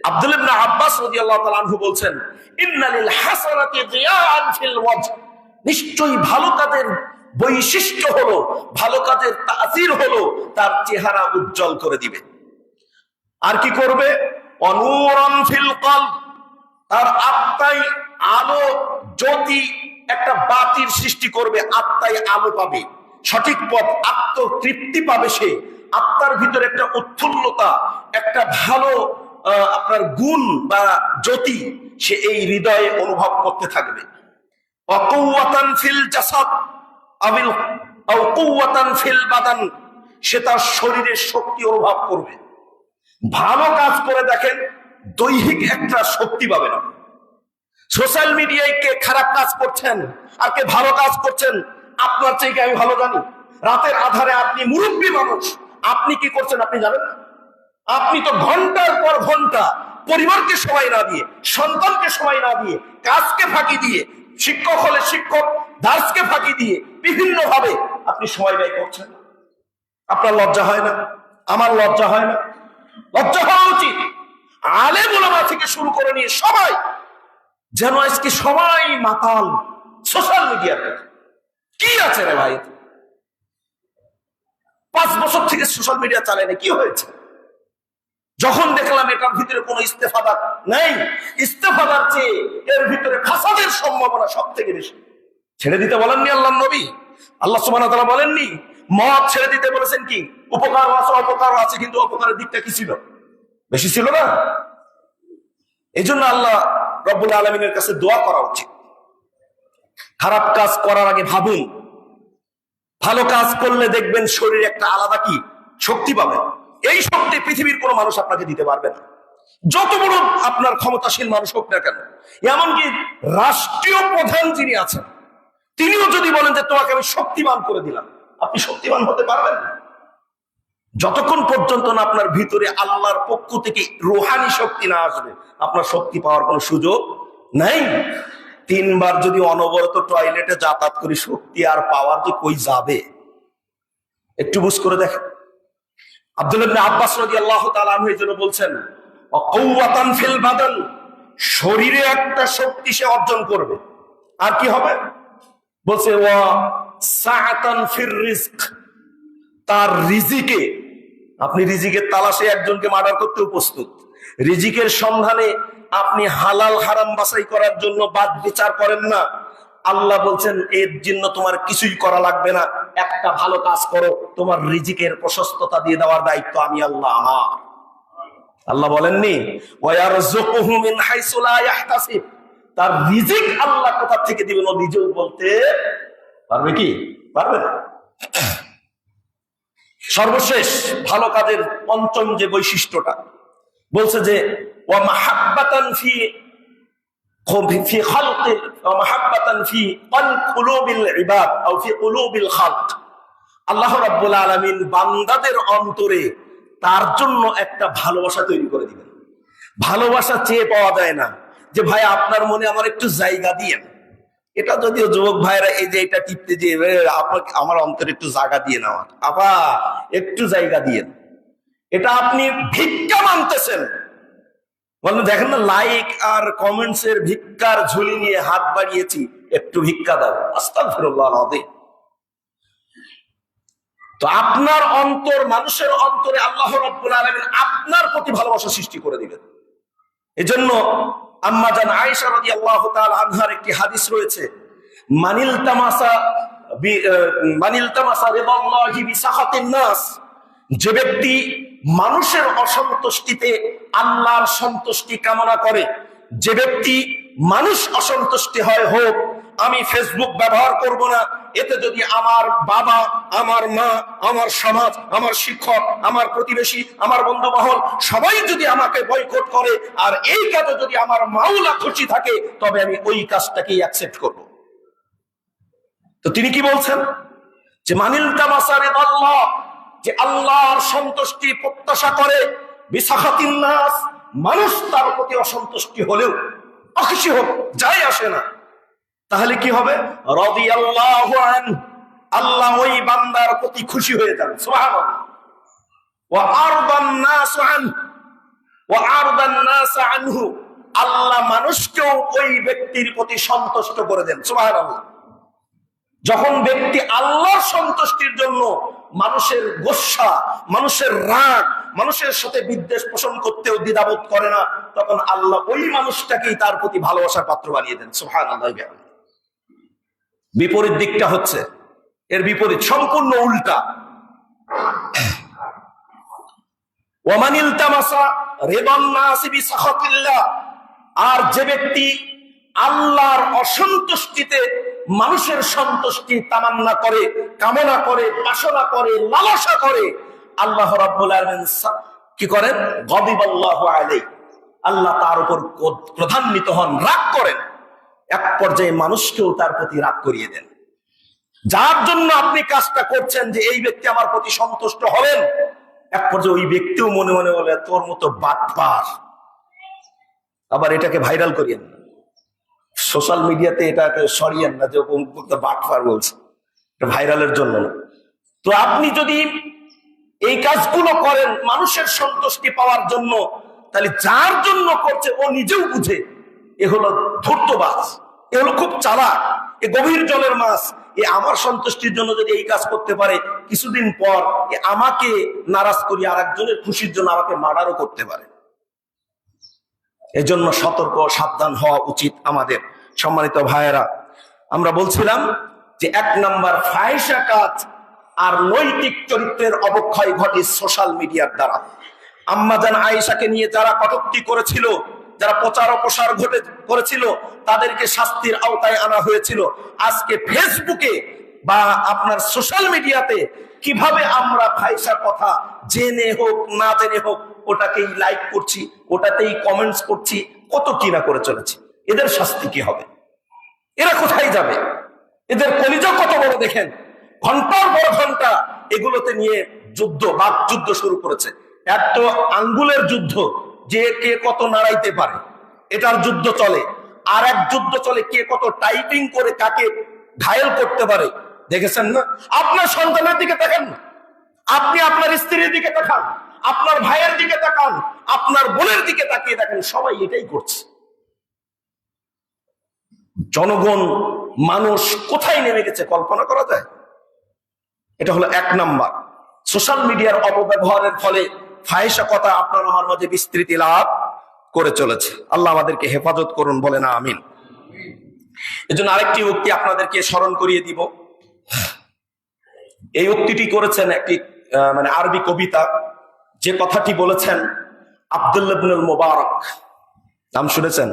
আব্দুল্লাহ ইবনে আব্বাস রাদিয়াল্লাহু তাআলা আনহু বলছেন ইন্নালিল হাসানাতি দিয়াআন ফিল ওয়াজহ, নিশ্চয়ই ভালো কাজের বৈশিষ্ট্য হলো, ভালো কাজের তাসির হলো তার চেহারা উজ্জ্বল করে দিবে। আর কি করবে? অনূরান ফিল কলব, তার আত্মায় আলো জ্যোতি, একটা বাতির সৃষ্টি করবে, আত্মায় আলো পাবে, সঠিক পথ, আত্মতৃপ্তি পাবে। সে আত্মার ভিতরে একটা উৎফুল্লতা, একটা ভালো আপনার গুণ বা জ্যোতি সে এই হৃদয়ে অনুভব করতে থাকবে। অকুওয়াতান ফিল জাসাদ আবিল আও কুওয়াতান ফিল বাদান, সে তার শরীরের শক্তি অনুভব করবে। ভালো কাজ করে দেখেন, দৈহিক একটা শক্তি পাবেন আপনি। সোশ্যাল মিডিয়ায় কে খারাপ কাজ করছেন আর কে ভালো কাজ করছেন আপনার থেকে আমি ভালো জানি। রাতের আধারে আপনি মুরব্বী মানুষ, আপনি কি করছেন আপনি জানেন না? আপনি তো ঘন্টার পর ঘন্টা পরিবারকে সময় না দিয়ে, সন্তানকে সময় না দিয়ে, কাজকে ফাঁকি দিয়ে, শিক্ষক হলে শিক্ষক, দার্সকে ফাঁকি দিয়ে বিভিন্ন ভাবে আপনি সময় ব্যয় করছেন। আপনার লজ্জা হয় না? আমার লজ্জা হয় না? লজ্জা হওয়া উচিত। আলেম ওলামা থেকে শুরু করে নিয়ে সবাই যেন আজকে সবাই মাতাল সোশ্যাল মিডিয়ার কাছে। কি আছে রে ভাই? 5 বছর থেকে সোশ্যাল মিডিয়া চালায় না, কি হয়েছে? যখন দেখলাম এটার ভিতরে কোনো ইস্তেফাদার নেই, ইস্তেফাদার চেয়ে এর ভিতরে ফাসাদের সম্ভাবনা সব থেকে বেশি। ছেড়ে দিতে বলেননি আল্লাহর নবী? আল্লাহ সুবহানাহু ওয়া তাআলা বলেননি মদ ছেড়ে দিতে বলেছেন? কি উপকার আছে, অপকার আছে, কিন্তু অপকারের দিকটা কি ছিল? বেশি ছিল না? এই জন্য আল্লাহ রব্বুল আলামিনের কাছে দোয়া করা উচিত। খারাপ কাজ করার আগে ভাবুন, ভালো কাজ করলে দেখবেন শরীরে একটা আলাদা কি শক্তি পাবে। এই শক্তি পৃথিবীর কোনো মানুষ আপনাকে দিতে পারবে না, যত বড় আপনার ক্ষমতাশীল মানুষ হোক না কেন। এমনকি রাষ্ট্রীয় প্রধান যিনি আছেন তিনিও যদি বলেন যে তোমাকে আমি শক্তিমান করে দিলাম, আপনি শক্তিমান হতে পারবেন না যতক্ষণ পর্যন্ত না আপনার ভিতরে আল্লাহর পক্ষ থেকে রুহানি শক্তি না আসবে। আপনার শক্তি পাওয়ার কোনো সুযোগ নাই। 3 বার যদি অনবরত টয়লেটে যাতায়াত করি, শক্তি আর পাওয়ার যে কই যাবে? একটু বুঝ করে দেখেন। আব্দুল্লাহ ইবনে আব্বাস রাদিয়াল্লাহু তাআলা আনহু এজন্য বলছেন ওয়াকাওয়াতান ফিল বাদান, শরীরে একটা শক্তি সে অর্জন করবে। আর কি হবে? বলছে ওয়া সাআতান ফির রিজক, তার রিজিকে, আপনি রিজিকের তালাশে একজনকে মার্ডার করতেও প্রস্তুত, রিজিকের সন্ধানে আপনি হালাল হারাম বাছাই করার জন্য বাদ বিচার করেন না। আল্লাহ বলছেন এর জন্য তোমার কিছুই করা লাগবে না, একটা ভালো কাজ করো, তোমার রিজিকের প্রশস্ততা দিয়ে দেওয়ার দায়িত্ব আমি আল্লাহ আমার। আল্লাহ বলেননি ওয়ায়ারযুকুহু মিন হাইসু লা ইয়াহতাসিব, তার রিজিক আল্লাহ কোথা থেকে দিবেন ও নিজেও বলতে পারবে কি? পারবে না। সর্বশেষ ভালো কাজের পঞ্চম যে বৈশিষ্ট্যটা বলছে যে ওয়া মাহাব্বাতান ফি খালকি ওয়া মাহাব্বাতান ফি কুলুবিল ইবাদ আও ফি কুলুবিল খালক, আল্লাহ রাব্বুল আলামিন বান্দাদের অন্তরে তার জন্য একটা ভালোবাসা তৈরি করে দিবেন। ভালোবাসা চেয়ে পাওয়া যায় না, যে ভাই আপনার মনে আমার একটু জায়গা দিয়েন। এটা যদিও যুবক ভাইরা এই যে এটা টিপতে যে আপনাকে আমার অন্তরে একটু জায়গা দিয়ে নেওয়া, আবার একটু জায়গা দিয়েন, এটা আপনি ভিক্ষা মানতেছেন। বলেন দেখেন না, লাইক আর কমেন্টস এর ভিক্ষার ঝুলি নিয়ে হাত বাড়িয়েছি, একটু ভিক্ষা দাও, আস্তাগফিরুল্লাহ আলাযীম। তো আপনার অন্তর, মানুষের অন্তরে আল্লাহ রাব্বুল আলামিন আপনার প্রতি ভালোবাসা সৃষ্টি করে দিবেন। এজন্য আম্মা জান আয়েশা রাদিয়াল্লাহু তাআলা আনহার একটি হাদিস রয়েছে, মানিল তামাসা রিদাল্লাহি বিসাখাতিন নাস, যে ব্যক্তি মানুষের অসন্তুষ্টিতে আল্লাহর সন্তুষ্টি কামনা করে, যে ব্যক্তি মানুষ অসন্তুষ্টি হয়, হোক আমি ফেসবুক ব্যবহার করব না, এতে যদি আমার বাবা, আমার মা, আমার সমাজ, আমার শিক্ষক, আমার প্রতিবেশী, আমার বন্ধু মহল সবাই যদি আমাকে বয়কট করে, আর এই কাজে যদি আমার মাওলা খুশি থাকে, তবে আমি ওই কাজটাকেই অ্যাকসেপ্ট করব। তো তিনি কি বলছেন? যে মানিল তামাসা রিদাল্লাহ, যে আল্লাহর সন্তুষ্টি প্রত্যাশা করে, বিসাখাতিন নাস, মানুষ তার প্রতি অসন্তুষ্টি হলেও, অখুশি হোক, যাই আসে না, তাহলে কি হবে? রাদিয়াল্লাহু আনহু, আল্লাহ ওই বান্দার প্রতি খুশি হয়ে যান। সুবহানাল্লাহ। ওয়া আরদান নাস আনহু ওয়া আরদান নাস আনহু, আল্লাহ মানুষকেও ওই ব্যক্তির প্রতি সন্তুষ্ট করে দেন। সুবহানাল্লাহ। যখন ব্যক্তি আল্লাহর সন্তুষ্টির জন্য মানুষের গোসা, মানুষের রাগ, মানুষের সাথে বিদ্বেষ পোষণ করতেও দ্বিধাবোধ করে না, তখন আল্লাহ ওই মানুষটাকেই তার প্রতি ভালোবাসার পাত্র বানিয়ে দেন। সুবহানাল্লাহ। বিপরীত দিকটা হচ্ছে, এর বিপরীত সম্পূর্ণ উল্টা। ওয়ামানিল তামাসা রিদান নাসি বিসাখাতিল্লাহ, আর যে ব্যক্তি আল্লাহর অসন্তুষ্টিতে মানুষের সন্তুষ্টি তামান্না করে, কামনা করে, বাসনা করে, লালসা করে, আল্লাহ রাব্বুল আলামিন কি করেন? গদিবাল্লাহু আলাইহি, আল্লাহ তার উপর ক্রোধান্বিত হন, রাগ করেন। এক পর্যায়ে মানুষকেও তার প্রতি রাগ করিয়ে দেন। যার জন্য আপনি কাজটা করছেন যে এই ব্যক্তি আমার প্রতি সন্তুষ্ট হবেন, এক পর্যায়ে ওই ব্যক্তিও মনে মনে বলে তোর মতো বাটপার। আবার এটাকে ভাইরাল করিয়েন না, সোশ্যাল মিডিয়াতে এটাকে সরিয়েন না যে বাটপার বলছে, এটা ভাইরালের জন্য না। তো আপনি যদি এই কাজগুলো করেন মানুষের সন্তুষ্টি পাওয়ার জন্য, তাহলে যার জন্য করছে ও নিজেও বুঝে এ হলো ধূর্তবাজ, এ হলো খুব চালাক, এ গভীর জলের মাছ, এ আমার সন্তুষ্টির জন্য যদি এই কাজ করতে পারে, কিছুদিন পর এ আমাকে নারাজ করি আর একজনের খুশির জন্য আমাকে মার্ডারও করতে পারে। এজন্য সতর্ক, সাবধান হওয়া উচিত আমাদের। সম্মানিত ভাইয়েরা, আমরা বলছিলাম যে 1 নাম্বার ফাহিশা কাজ আর নৈতিক চরিত্রের অবক্ষয় ঘটে সোশ্যাল মিডিয়ার দ্বারা। আম্মা জান আয়েশাকে নিয়ে যারা কটূক্তি করেছিল, যারা প্রচার অপসার করেছিল, তাদেরকে শাস্তির আওতায় আনা হয়েছিল। আজকে ফেসবুকে বা আপনার সোশ্যাল মিডিয়াতে কিভাবে আমরা ফাহিশা কথা জেনে হোক না জেনে হোক ওটাকেই লাইক করছি, ওটাতেই কমেন্টস করছি, কত কিনা করে চলেছি। এদের শাস্তি কি হবে? এরা কোথায় যাবে? এদের কলিজা কত বড় দেখেন, ঘন্টার পর ঘন্টা এগুলোতে নিয়ে যুদ্ধ, বাক যুদ্ধ শুরু করেছে। এত আঙ্গুলের যুদ্ধ, যে কে কত নাড়াইতে পারে, এটার যুদ্ধ চলে। আর এক যুদ্ধ চলে কে কত টাইপিং করে কাকে ঘায়েল করতে পারে। দেখেছেন না? আপনার সন্তানের দিকে দেখেন না, আপনি আপনার স্ত্রীর দিকে তাকান, আপনার ভাইয়ের দিকে তাকান, আপনার বোনের দিকে তাকিয়ে দেখেন, সবাই এটাই করছে। জনগণ, মানুষ কোথায় নেমে গেছে কল্পনা করা যায়? এটা হলো এক নাম্বার। সোশ্যাল মিডিয়ার অপব্যবহারের ফলে ফাহিশা কথা আপনার আমার মাঝে বিস্তৃতি লাভ করে চলেছে। আল্লাহ আমাদেরকে হেফাজত করুন, বলে না আমিন। এজন্য আরেকটি উক্তি আপনাদেরকে স্মরণ করিয়ে দিব। এই উক্তিটি করেছেন একটি মানে আরবি কবিতা, যে কথাটি বলেছেন আব্দুল্লাহ ইবনুল মুবারক। নাম শুনেছেন?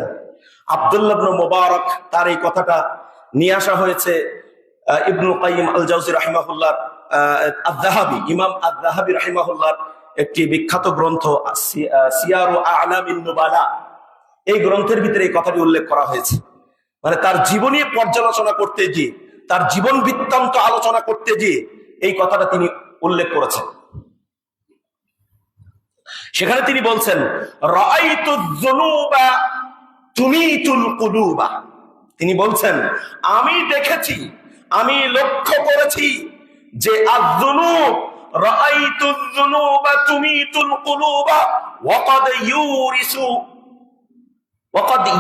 আব্দুল্লাহ ইবনে মুবারক, তার এই কথাটা নিয়ে আসা হয়েছে ইবনুল কাইয়িম আল জাওজি রাহিমাহুল্লাহ, আয-যাহাবী, ইমাম আয-যাহাবী রাহিমাহুল্লাহ একটি বিখ্যাত গ্রন্থ সিয়ারু আ'লামিন নুবালা, এই গ্রন্থের ভিতরে এই কথাটি উল্লেখ করা হয়েছে। মানে তার জীবনী পর্যালোচনা করতে গিয়ে, তার জীবন বৃত্তান্ত আলোচনা করতে গিয়ে এই কথাটা তিনি উল্লেখ করেছেন। সেখানে তিনি বলছেন, রাআইতুয যুনুবা তুমিতুল কুলুবা। তিনি বলছেন, আমি দেখেছি, আমি লক্ষ্য করেছি যে আয-যুনুব, রাআইতুয যুনুবা তুমিতুল কুলুবা ওয়া ক্বাদ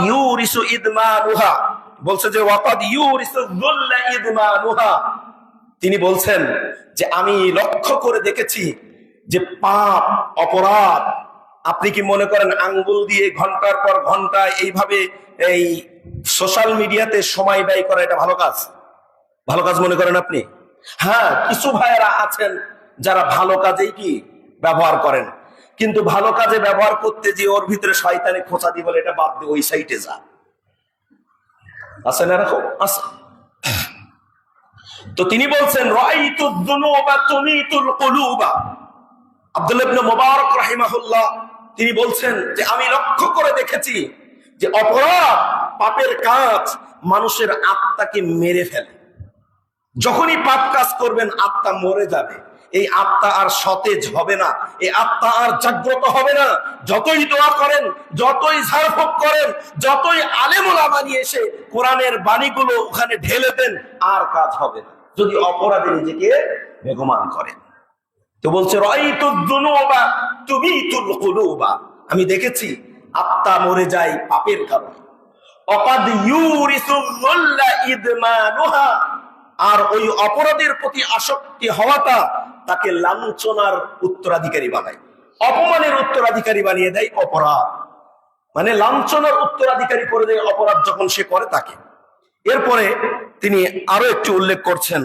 ইউরিসু ইদমানুহা। বলছে যে ওয়া ক্বাদ ইউরিসু যুল্লা ইদমানুহা। তিনি বলছেন যে আমি লক্ষ্য করে দেখেছি যে পাপ, অপরাধ, আপনি কি মনে করেন আঙ্গুল দিয়ে ঘন্টার পর ঘন্টা এইভাবে এই সোশ্যাল মিডিয়াতে সময় ব্যয় করা এটা ভালো কাজ? ভালো কাজ মনে করেন আপনি? হ্যাঁ, কিছু ভাইয়েরা আছেন যারা ভালো কাজেই কি ব্যবহার করেন, কিন্তু ভালো কাজে ব্যবহার করতে যে ওর ভিতরে শয়তানি খোঁচা দিয়ে বলে এটা বাদ দিয়ে ওই সাইটে যা। আছে না এরকম? আছে। তো তিনি বলছেন রাআইতুয যুনুবা তুমিতুল কুলুবা। আব্দুল্লাহ ইবনে মুবারক রাহিমাহুল্লাহ তিনি বলছেন যে আমি লক্ষ্য করে দেখেছি যে অপরাধ, পাপের কাজ মানুষের আত্মাকে মেরে ফেলে। যখনই পাপ কাজ করবেন আত্মা মরে যাবে, এই আত্মা আর সতেজ হবে না, এই আত্মা আর জাগ্রত হবে না। যতই দোয়া করেন, যতই ঝাড়ফুঁক করেন, যতই আলেম ওলামা নিয়ে এসে কোরআনের বাণীগুলো ওখানে ঢেলে দেন, আর কাজ হবে না যদি অপরাধে নিজেকে বেগমান করেন। তো বলছে রাআইতুয যুনুবা তুমিতুল কুলুবা, আমি দেখেছি আত্মা মরে যায় পাপের কারণে। ওয়া ক্বাদ ইউরিসু যুল্লা ইদমানুহা, আর ওই অপরাধের প্রতি আসক্তি হওয়াটা তাকে লাঞ্ছনার উত্তরাধিকারী বানায়, অপমানের উত্তরাধিকারী বানিয়ে দেয়। অপরাধ মানে লাঞ্ছনার উত্তরাধিকারী করে দেয় অপরাধ যখন সে করে তাকে। এরপরে তিনি আরো একটু উল্লেখ করছেন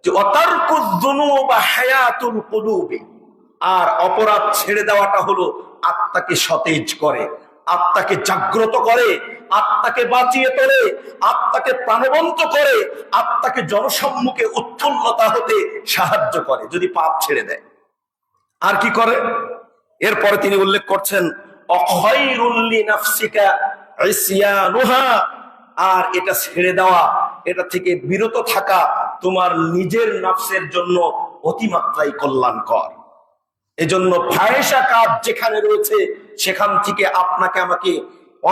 যে অতারকুয যুনুবা হায়াতুল কুলুবি, আর অপরাধ ছেড়ে দেওয়াটা হলো আত্মাকে সতেজ করে, আত্মাকে জাগ্রত করে, আত্মাকে বাঁচিয়ে তোলে, আত্মাকে প্রাণবন্ত করে, আত্মাকে জনসম্মুখে উৎফুল্লতা হতে সাহায্য করে যদি পাপ ছেড়ে দেয়। আর কি করে? এরপরে তিনি উল্লেখ করছেন অখায়রুল লিনাফসিকা ইসয়ানুহা, আর এটা ছেড়ে দেওয়া, এটা থেকে বিরত থাকা তোমার নিজের নফসের জন্য অতিমাত্রাই কল্যাণকর। এজন্য ফাহিশা কাজ যেখানে রয়েছে সেখান থেকে আপনাকে আমাকে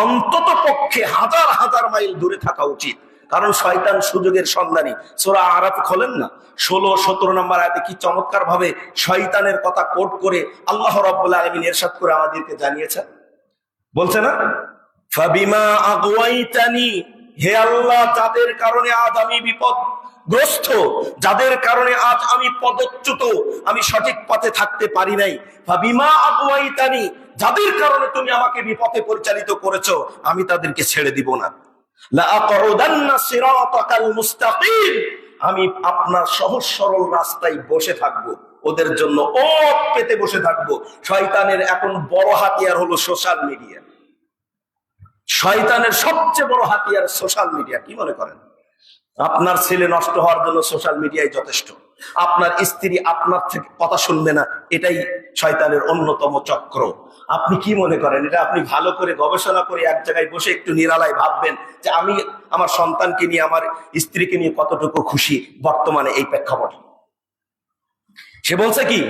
অন্তত পক্ষে হাজার হাজার মাইল দূরে থাকা উচিত। কারণ শয়তান সুযোগের সন্ধানী। সূরা আরাফ খোলেন না, 16-17 নম্বর আয়াতে কি চমৎকার ভাবে শয়তানের কথা কোট করে আল্লাহ রাব্বুল আলামিন ইরশাদ করে আমাদেরকে জানিয়েছেন। বলছে না, ফাবিমা আগওয়াইতানি, হে আল্লাহ, যাদের কারণে আজ আমি বিপদগ্রস্ত, যাদের কারণে আজ আমি পদচ্যুত, আমি সঠিক পথে থাকতে পারি নাই, ফাবিমা আগওয়াইতানি, যাদের কারণে তুমি আমাকে বিপথে পরিচালিত করেছো, আমি তাদেরকে ছেড়ে দিব না। লা আকুদান্না সিরাতাকাল মুস্তাকিম, আমি আপনার সহজ সরল রাস্তায় বসে থাকবো, ওদের জন্য ওট পেতে বসে থাকবো। শয়তানের এখন বড় হাতিয়ার হলো সোশ্যাল মিডিয়া। শয়তানের সবচেয়ে বড় হাতিয়ার সোশ্যাল মিডিয়া। কি মনে করেন? আপনার ছেলে নষ্ট হওয়ার জন্য সোশ্যাল মিডিয়ায় যথেষ্ট, আপনার স্ত্রী আপনার থেকে কথা শুনবে না, এটাই শয়তানের অন্যতম চক্র। আপনি কি মনে করেন এটা আপনি ভালো করে গবেষণা করে এক জায়গায় বসে একটু নিরালায় ভাববেন যে আমি আমার সন্তানকে নিয়ে, আমার স্ত্রীকে নিয়ে কতটুকু খুশি বর্তমানে এই প্রেক্ষাপটে। সে বলছে কি,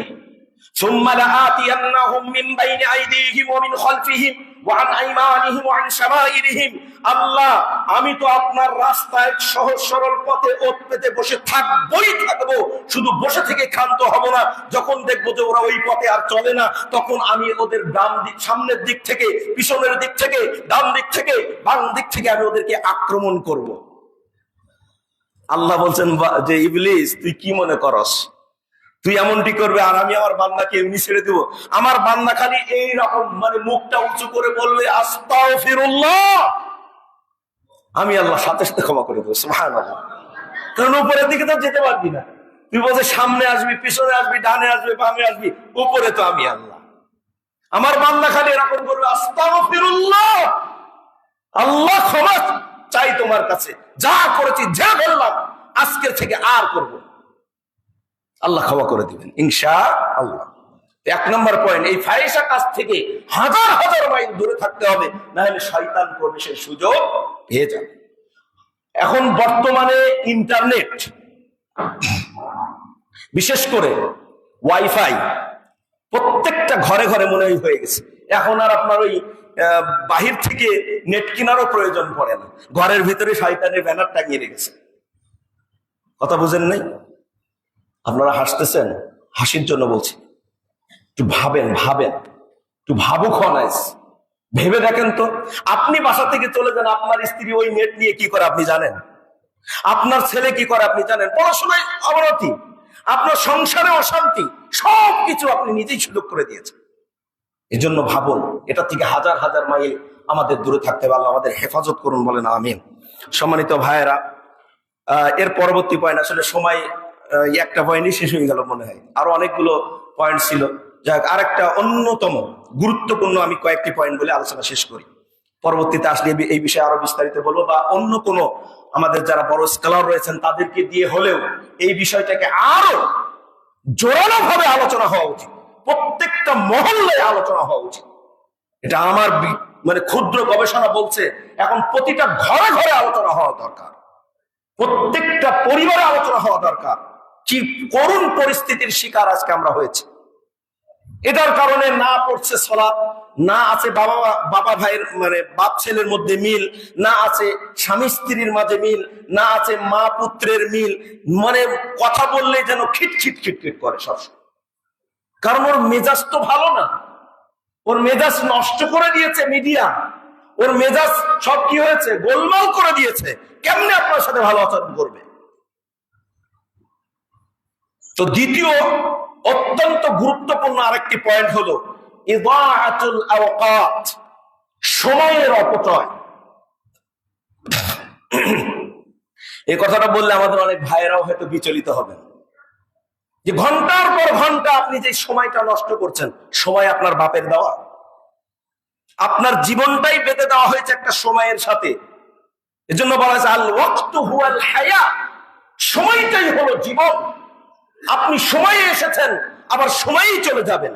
সুম্মা লাআতিয়ান্নাহুম মিন বাইনি আইদিহিম ওয়া মিন খালফিহিম ওয়ান আইমানিহিম ওয়ান শামাইলিহিম। আল্লাহ, আমি তো আপনার রাস্তায় সহজ সরল পথে ওত পেতে বসে থাকবই থাকবো, শুধু বসে থেকে ক্ষান্ত হব না। যখন দেখবো যে ওরা ওই পথে আর চলে না, তখন আমি ওদের ডান দিক, সামনের দিক থেকে, পিছনের দিক থেকে, ডান দিক থেকে, বাম দিক থেকে আমি ওদেরকে আক্রমণ করব। আল্লাহ বলছেন যে ইবলিস, তুই কি মনে করস তুই এমনটি করবে আর আমি আমার বান্দাকে এমনি ছেড়ে দেবো? আমার বান্দা খালি এইরকম মানে মুখটা উঁচু করে বলবে আস্তাগফিরুল্লাহ, আমি আল্লাহ সাথে সাথে ক্ষমা করে দেবো। সুবহানাল্লাহ। কারণ উপরের দিকে তো যেতে পারবি না, তুই বলছে সামনে আসবি, পিছনে আসবি, ডানে আসবি, বামে আসবি, উপরে তো আমি আল্লাহ। আমার বান্দা খালি এরকম করবে আস্তাগফিরুল্লাহ, আল্লাহ ক্ষমা চাই তোমার কাছে, যা করেছি, যা বললাম আজকের থেকে আর করব, আল্লাহ ক্ষমা করে দিবেন ইনশাআল্লাহ। এক নম্বর পয়েন্ট, এই ফাহিশা কাজ থেকে হাজার হাজার মাইল দূরে থাকতে হবে, না হলে শয়তান প্রবেশের সুযোগ পেয়ে যাবে। এখন বর্তমানে ইন্টারনেট, বিশেষ করে ওয়াইফাই প্রত্যেকটা ঘরে ঘরে মনে হয় হয়ে গেছে। এখন আর আপনার ওই বাহির থেকে নেট কেনারও প্রয়োজন পড়ে না, ঘরের ভিতরে শয়তানের ব্যানার টাঙিয়ে রেখেছে। কথা বুঝেন নাই? আপনারা হাসতেছেন, হাসির জন্য বলছি, একটু ভাবেন, একটু ভাবুক হন। ভেবে দেখেন তো, আপনি বাসা থেকে চলে যান, আপনার স্ত্রী ওই নেট নিয়ে কি করে আপনি জানেন? আপনার ছেলে কি করে আপনি জানেন? পড়াশোনায় অবনতি, আপনার সংসারে অশান্তি, সবকিছু আপনি নিজেই সুযোগ করে দিয়েছেন। এজন্য ভাবুন, এটা থেকে হাজার হাজার মাইল আমাদের দূরে থাকতে হবে। আল্লাহ আমাদের হেফাজত করুন, বলেন আমিন। সম্মানিত ভাইয়েরা, এর পরবর্তী পয়েন্ট, আসলে সময় একটা পয়েন্টই শেষ হয়ে গেল মনে হয়, আরো অনেকগুলো পয়েন্ট ছিল। যাক, আরেকটা অন্যতম গুরুত্বপূর্ণ আমি কয়েকটি পয়েন্ট বলে আলোচনা শেষ করি, পরবর্তীতে আসলে এই বিষয়ে আরো বিস্তারিত বলবো, বা অন্য কোনো আমাদের যারা বড় স্কলার রয়েছেন তাদেরকে দিয়ে হলেও এই বিষয়টাকে আরো জোরালো ভাবে আলোচনা হওয়া উচিত, প্রত্যেকটা মহল্লায় আলোচনা হওয়া উচিত। এটা আমার মানে ক্ষুদ্র গবেষণা বলছে, এখন প্রতিটা ঘরে ঘরে আলোচনা হওয়া দরকার, প্রত্যেকটা পরিবারে আলোচনা হওয়া দরকার। কি করুণ পরিস্থিতির শিকার আজকে আমরা হয়েছি। এটার কারণে না পড়ছে সালাত, না আছে বাবা ভাইয়ের মানে বাপ ছেলের মধ্যে মিল, না আছে স্বামী স্ত্রীর মাঝে মিল, না আছে মা পুত্রের মিল, মানে কথা বললে যেন খিটখিট খিটখিট করে সবসময়। কারণ ওর মেজাজ তো ভালো না, ওর মেজাজ নষ্ট করে দিয়েছে মিডিয়া, ওর মেজাজ সব কি হয়েছে, গোলমাল করে দিয়েছে। কেমনে আপনার সাথে ভালো আচরণ করবে? তো দ্বিতীয় অত্যন্ত গুরুত্বপূর্ণ আরেকটি পয়েন্ট হলো ইদাআতুল আওকাত, সময়ের অপচয়। এই কথাটা বললে আমাদের অনেক ভাইয়েরাও হয়তো বিচলিত হবেন, যে ঘন্টার পর ঘন্টা আপনি যে সময়টা নষ্ট করছেন, সময় আপনার বাপের দেওয়া, আপনার জীবনটাই বেঁধে দেওয়া হয়েছে একটা সময়ের সাথে। এজন্য বলা হয়েছে আল ওয়াক্তু হুয়াল হায়াত, সময়টাই হলো জীবন। আপনি সময়ে এসেছেন, আবার সময়ই চলে যাবেন।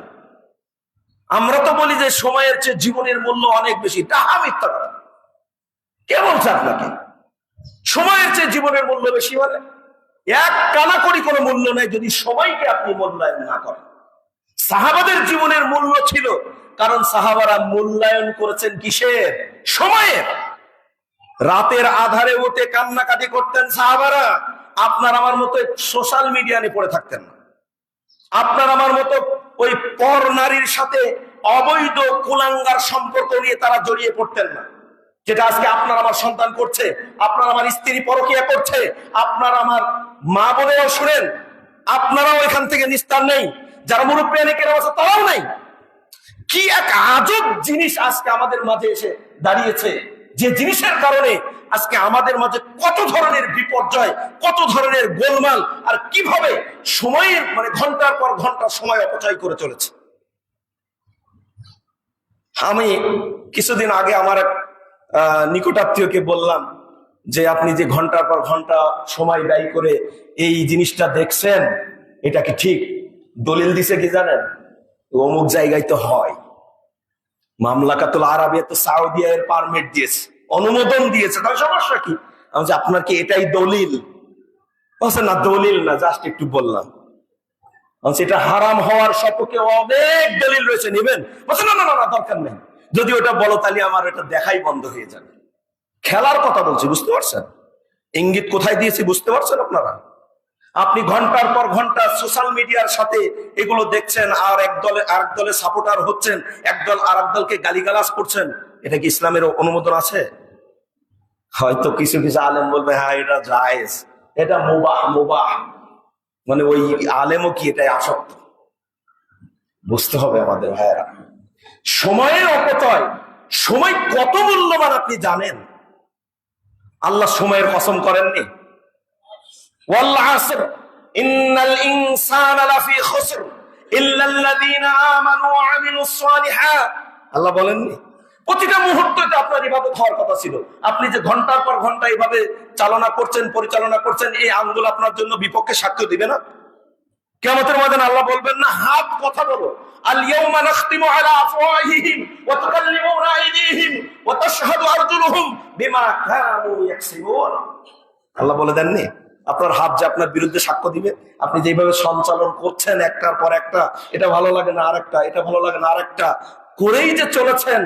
আমরা তো বলি যে সময়ের চেয়ে জীবনের মূল্য অনেক বেশি, তাহা মিথ্যা কথা। কে বলছে আপনাকে সময়ের চেয়ে জীবনের মূল্য বেশি? মানে এক কানাকড়ি কোনো মূল্য নাই যদি সময়কে আপনি মূল্যায়ন না করেন। সাহাবাদের জীবনের মূল্য ছিল, কারণ সাহাবারা মূল্যায়ন করেছেন কিসের? সময়ের। রাতের আধারে উঠে কান্নাকাটি করতেন সাহাবারা, আপনার আমার মতো সোশ্যাল মিডিয়া নিয়ে পড়ে থাকতেন না। আপনার আমার মতো ওই পর নারীর সাথে অবৈধ কুলাঙ্গার সম্পর্ক নিয়ে তারা জড়িয়ে পড়তেন না, যেটা আজকে আপনার আমার সন্তান করছে, আপনার আমার স্ত্রী পরকিয়া করছে, আপনার আমার মা বোনেরাও শুনেন, আপনারাও এখান থেকে নিস্তার নেই, যারা মুরব্বিয়ানি কেরাম আছে তারাও নেই। কি এক আজব জিনিস আজকে আমাদের মাঝে এসে দাঁড়িয়েছে, যে জিনিসের কারণে আজকে আমাদের মাঝে কত ধরনের বিপর্যয়, কত ধরনের গোলমাল, আর কিভাবে সময়ের মানে ঘন্টার পর ঘন্টা সময় অপচয় করে চলেছে। আমি কিছুদিন আগে আমার এক নিকটাত্মীয়কে বললাম যে আপনি যে ঘন্টার পর ঘন্টা সময় ব্যয় করে এই জিনিসটা দেখছেন, এটা কি ঠিক? দলিল দিছে কি জানেন? অমুক জায়গায় তো হয়, মামলাকাতুল আরাবিয়া তো সাউদিয়া এর পারমিট দিয়েছে, অনুমোদন দিয়েছে, তাহলে সমস্যা কি? আমি যে আপনার কি এটাই দলিল? বলছে না, দলিল না, জাস্ট একটু বললাম। এটা হারাম হওয়ার সপক্ষে অনেক দলিল রয়েছে, নেবেন? বলছে না না না, দরকার নেই, যদি ওটা বলো তাহলে আমার এটা দেখাই বন্ধ হয়ে যাবে। খেলার কথা বলছি, বুঝতে পারছেন? ইঙ্গিত কোথায় দিয়েছি বুঝতে পারছেন আপনারা? আপনি ঘন্টার পর ঘন্টা সোশ্যাল মিডিয়ার সাথে এগুলো দেখছেন, আর এক দলে সাপোর্টার হচ্ছেন, একদল আর এক দলকে গালিগালাজ করছেন। এটা কি ইসলামের অনুমোদন আছে? হয়তো কিছু কিছু আলেম বলবে হ্যাঁ এটা জায়েজ, এটা মুবাহ। মুবাহ মানে ওই আলেমও কি এটাই আসক্ত? বুঝতে হবে আমাদের ভাইয়েরা, সময়ের অপচয়। সময় কত মূল্যবান আপনি জানেন? আল্লাহ সময়ের কসম করেননি? ওয়াল আসর ইন্নাল ইনসানা লাফি খুসর ইল্লাল্লাযীনা আমানু ওয়া আমিলুস সালিহাত। আল্লাহ বলেননি? প্রতিটা মুহূর্তে আপনার ইবাদত হওয়ার কথা ছিল। আপনি যে ঘন্টার পর ঘন্টা এইভাবে পরিচালনা করছেন, এই আঙ্গুল আপনার জন্য বিপক্ষে সাক্ষ্য দিবে না? কিয়ামতের ময়দানে আল্লাহ বলবেন না হাত কথা বলো, আল ইয়াউমা নাখতিমু আলা আফওয়াহিহিম ওয়া তুকাল্লিমুনা আইদিহিম ওয়া তাশহাদু আরজুলুহুম বিমা কানু ইয়াকসিবুন। আল্লাহ বলে দেননি আপনার হাত যে আপনার বিরুদ্ধে সাক্ষ্য দিবে? আপনি যেভাবে সঞ্চালন করছেন একটার পর একটা, এটা ভালো লাগে না আরেকটা, এটা ভালো লাগে না আরেকটা করেই যে চলেছেন,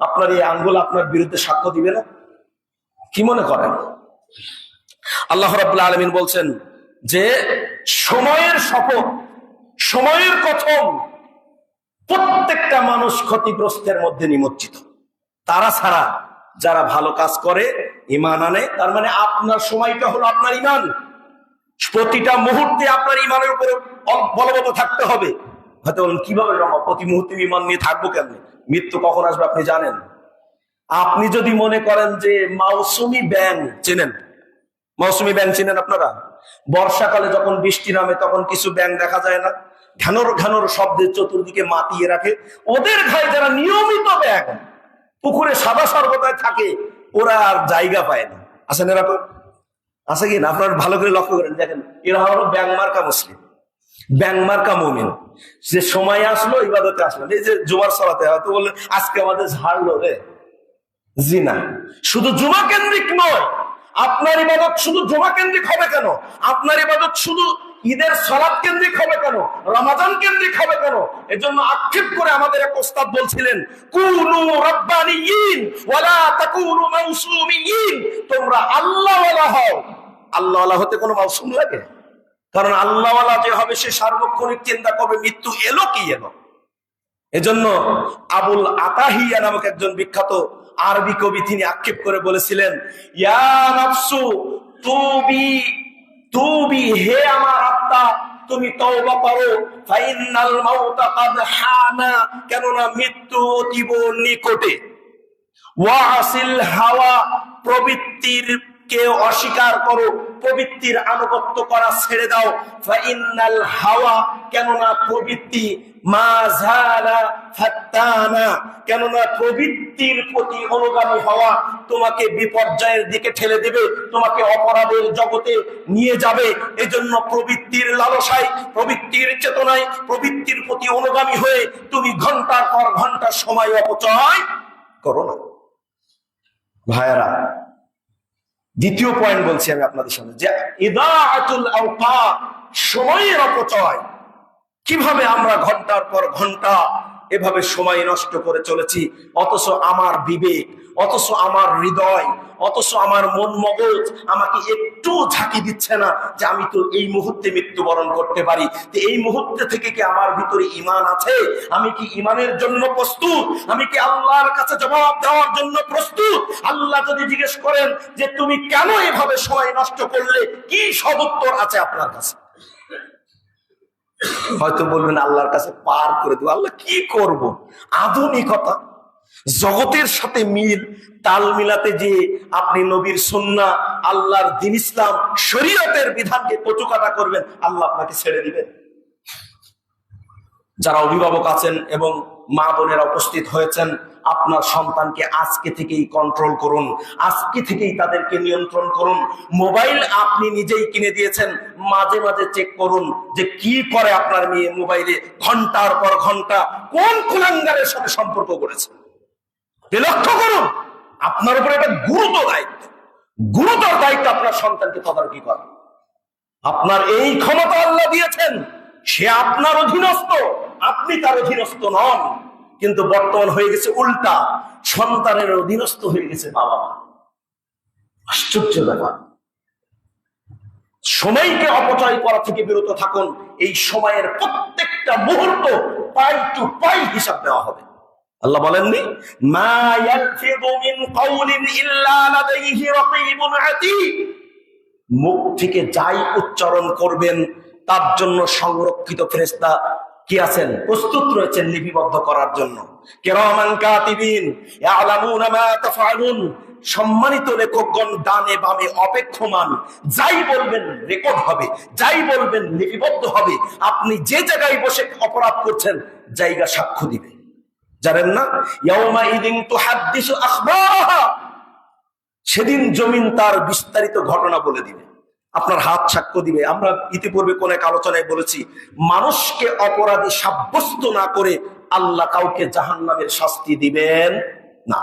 আপনার এই আঙ্গুল আপনার বিরুদ্ধে সাক্ষ্য দিবে না? কি মনে করেন? আল্লাহ রাব্বুল আলামিন বলছেন যে সময়ের শপথ, সময়ের কথম, প্রত্যেকটা মানুষ ক্ষতিগ্রস্তের মধ্যে নিমজ্জিত। তারা ছাড়া যারা ভালো কাজ করে, ঈমান আনে, তার মানে আপনার সময়টা হলো আপনার ঈমান। প্রতিটা মুহূর্তে আপনার ঈমানের উপরে বলবৎ থাকতে হবে। হয়তো বলেন কিভাবে প্রতি মুহূর্তে ঈমান নিয়ে থাকবো কেমনে? মৃত্যু কখন আসবে আপনি জানেন? আপনি যদি মনে করেন যে মৌসুমী ব্যাঙ চেনেন, মৌসুমী ব্যাঙ চেনেন আপনারা? বর্ষাকালে যখন বৃষ্টি নামে তখন কিছু ব্যাঙ দেখা যায় না, ঘানর ঘানর শব্দের চতুর্দিকে মাতিয়ে রাখে। ওদের ঘায়ে যারা নিয়মিত ব্যাঙ পুকুরে সাদা সর্বদায় থাকে, ওরা আর জায়গা পায় না। আছেন এরকম? আছে কি না? আপনারা ভালো করে লক্ষ্য করেন, দেখেন এরা হলো ব্যাঙ মার্কা মুসলিম, ব্যাঙ মার্কা মুমিন। যে সময় আসলো ইবাদতে আসলো। এই যে জুমার সালাতে হয়তো বললেন আজকে আমাদের ঝাড়লো রে, জি না, শুধু জুমা কেন্দ্রিক নয়। আপনার ইবাদত শুধু জুমা কেন্দ্রিক হবে কেন? আপনার ইবাদত শুধু ঈদের সালাত কেন্দ্রিক হবে কেন? রমাদান কেন্দ্রিক হবে কেন? এজন্য আক্ষেপ করে আমাদের এক ওস্তাদ বলছিলেন, কুনু রাব্বানিয়িন ওয়ালা তাকুনু মাউসুমিয়িন। তোমরা আল্লাহওয়ালা হও। আল্লাহওয়ালা হতে কোনো মাউসুম লাগে? কারণ আল্লাহওয়ালা যে হবে সে সার্বক্ষণিক চিন্তা করবে মৃত্যু এলো কি এলো। এজন্য আবুল আতাহিয়া নামক একজন বিখ্যাত আরবি কবি, তিনি আক্ষেপ করে বলেছিলেন, ইয়া নাফসু তুবি তুবি, হে আমার আত্মা তুমি তওবা করো, ফাইনাল মাউতা কাদ হানা, কেননা মৃত্যু অতীব নিকটে। ওয়াসিল হাওয়া, প্রবৃত্তির কে অস্বীকার করো, প্রবৃত্তির আনুগত্য করা ছেড়ে দাও। ফাইনাল হাওয়া, কেননা প্রবৃত্তি, মাযালা ফাত্তানা, কেননা প্রবৃত্তির প্রতি অনুগামী হওয়া তোমাকে বিপর্যয়ের দিকে ঠেলে দেবে, তোমাকে অপরাধের জগতে নিয়ে যাবে। এজন্য প্রবৃত্তির লালসায়, প্রবৃত্তির চেতনায়, প্রবৃত্তির প্রতি অনুগামী হয়ে তুমি ঘন্টার পর ঘন্টা সময় অপচয় করো না। ভাইয়েরা, দ্বিতীয় পয়েন্ট বলছি আমি আপনাদের সামনে, যে ইদাআতুল আওকাত, সময়ের অপচয়। কিভাবে আমরা ঘন্টার পর ঘন্টা এভাবে সময় নষ্ট করে চলেছি, অথচ আমার বিবেক, অথচ আমার হৃদয়, অথচ আমার মন মগজ আমাকে একটু ঝাঁকি দিচ্ছে না যে আমি তো এই মুহূর্তে মৃত্যুবরণ করতে পারি। তো এই মুহূর্তে থেকে কি আমার ভিতরে ঈমান আছে? আমি কি ঈমানের জন্য প্রস্তুত? আমি কি আল্লাহর কাছে জবাব দেওয়ার জন্য প্রস্তুত? আল্লাহ যদি জিজ্ঞেস করেন যে তুমি কেন এভাবে সময় নষ্ট করলে, কি সদুত্তর আছে আপনার কাছে? হয়তো বলবেন আল্লাহর কাছে পার করে দেবো। আল্লাহ কি করব? আধুনিকতা, জগতের সাথে মিল তাল মিলাতে যে আপনি নবীর সুন্নাহ, আল্লাহর দ্বীন ইসলাম, শরীয়তের বিধানকে কচুকাটা করবেন, আল্লাহ আপনাকে ছেড়ে দিবেন? যারা অভিভাবক আছেন এবং মা বোনেরা উপস্থিত হয়েছেন, আপনার সন্তানকে আজকে থেকেই কন্ট্রোল করুন, আজকে থেকেই তাদেরকে নিয়ন্ত্রণ করুন। মোবাইল আপনি নিজেই কিনে দিয়েছেন, মাঝে মাঝে চেক করুন যে কি করে আপনার মেয়ে মোবাইলে, ঘন্টার পর ঘন্টা কোন কুলাঙ্গারের সাথে সম্পর্ক করেছে। লক্ষ্য করুন, আপনার উপরে একটা গুরুতর দায়িত্ব আপনার সন্তানকে তদারকি করা। আপনার এই ক্ষমতা আল্লাহ দিয়েছেন, সে আপনার অধীনস্থ, আপনি তার অধীনস্থ নন। কিন্তু বর্তমান হয়ে গেছে উল্টা, সন্তানের অধীনস্থ হয়ে গেছে বাবা মা। আশ্চর্য ব্যাপার। সময়কে অপচয় করা থেকে বিরত থাকুন। এই সময়ের প্রত্যেকটা মুহূর্ত পাই টু পাই হিসাব দেওয়া হবে। আল্লাহ বলেননি, মা ইয়ালফিযু মিন কাওলিন ইল্লা লাদাইহি রাকীবুন আতীদ, মুখ থেকে যাই উচ্চারণ করবেন তার জন্য সংরক্ষিত ফেরেশতা কি আছেন, প্রস্তুত রয়েছেন লিপিবদ্ধ করার জন্য। কিরামান কাতিবিন ইয়ালামুনা মা তাফআলুন, সম্মানিত লেখকগণ ডানে বামে অপেক্ষমান। যাই বলবেন রেকর্ড হবে, যাই বলবেন লিপিবদ্ধ হবে। আপনি যে জায়গায় বসে অপরাধ করছেন জায়গা সাক্ষ্য দিবে। জানেন না, ইয়াউমা ইদিন তুহাদ্দিসু আখবারাহা, সেদিন জমিন তার বিস্তারিত ঘটনা বলে দিবে, আপনার হাত সাক্ষ্য দিবে। আমরা ইতিপূর্বে কোন এক আলোচনায় বলেছি, মানুষকে অপরাধী সাব্যস্ত না করে আল্লাহ কাউকে জাহান্নামের শাস্তি দিবেন না।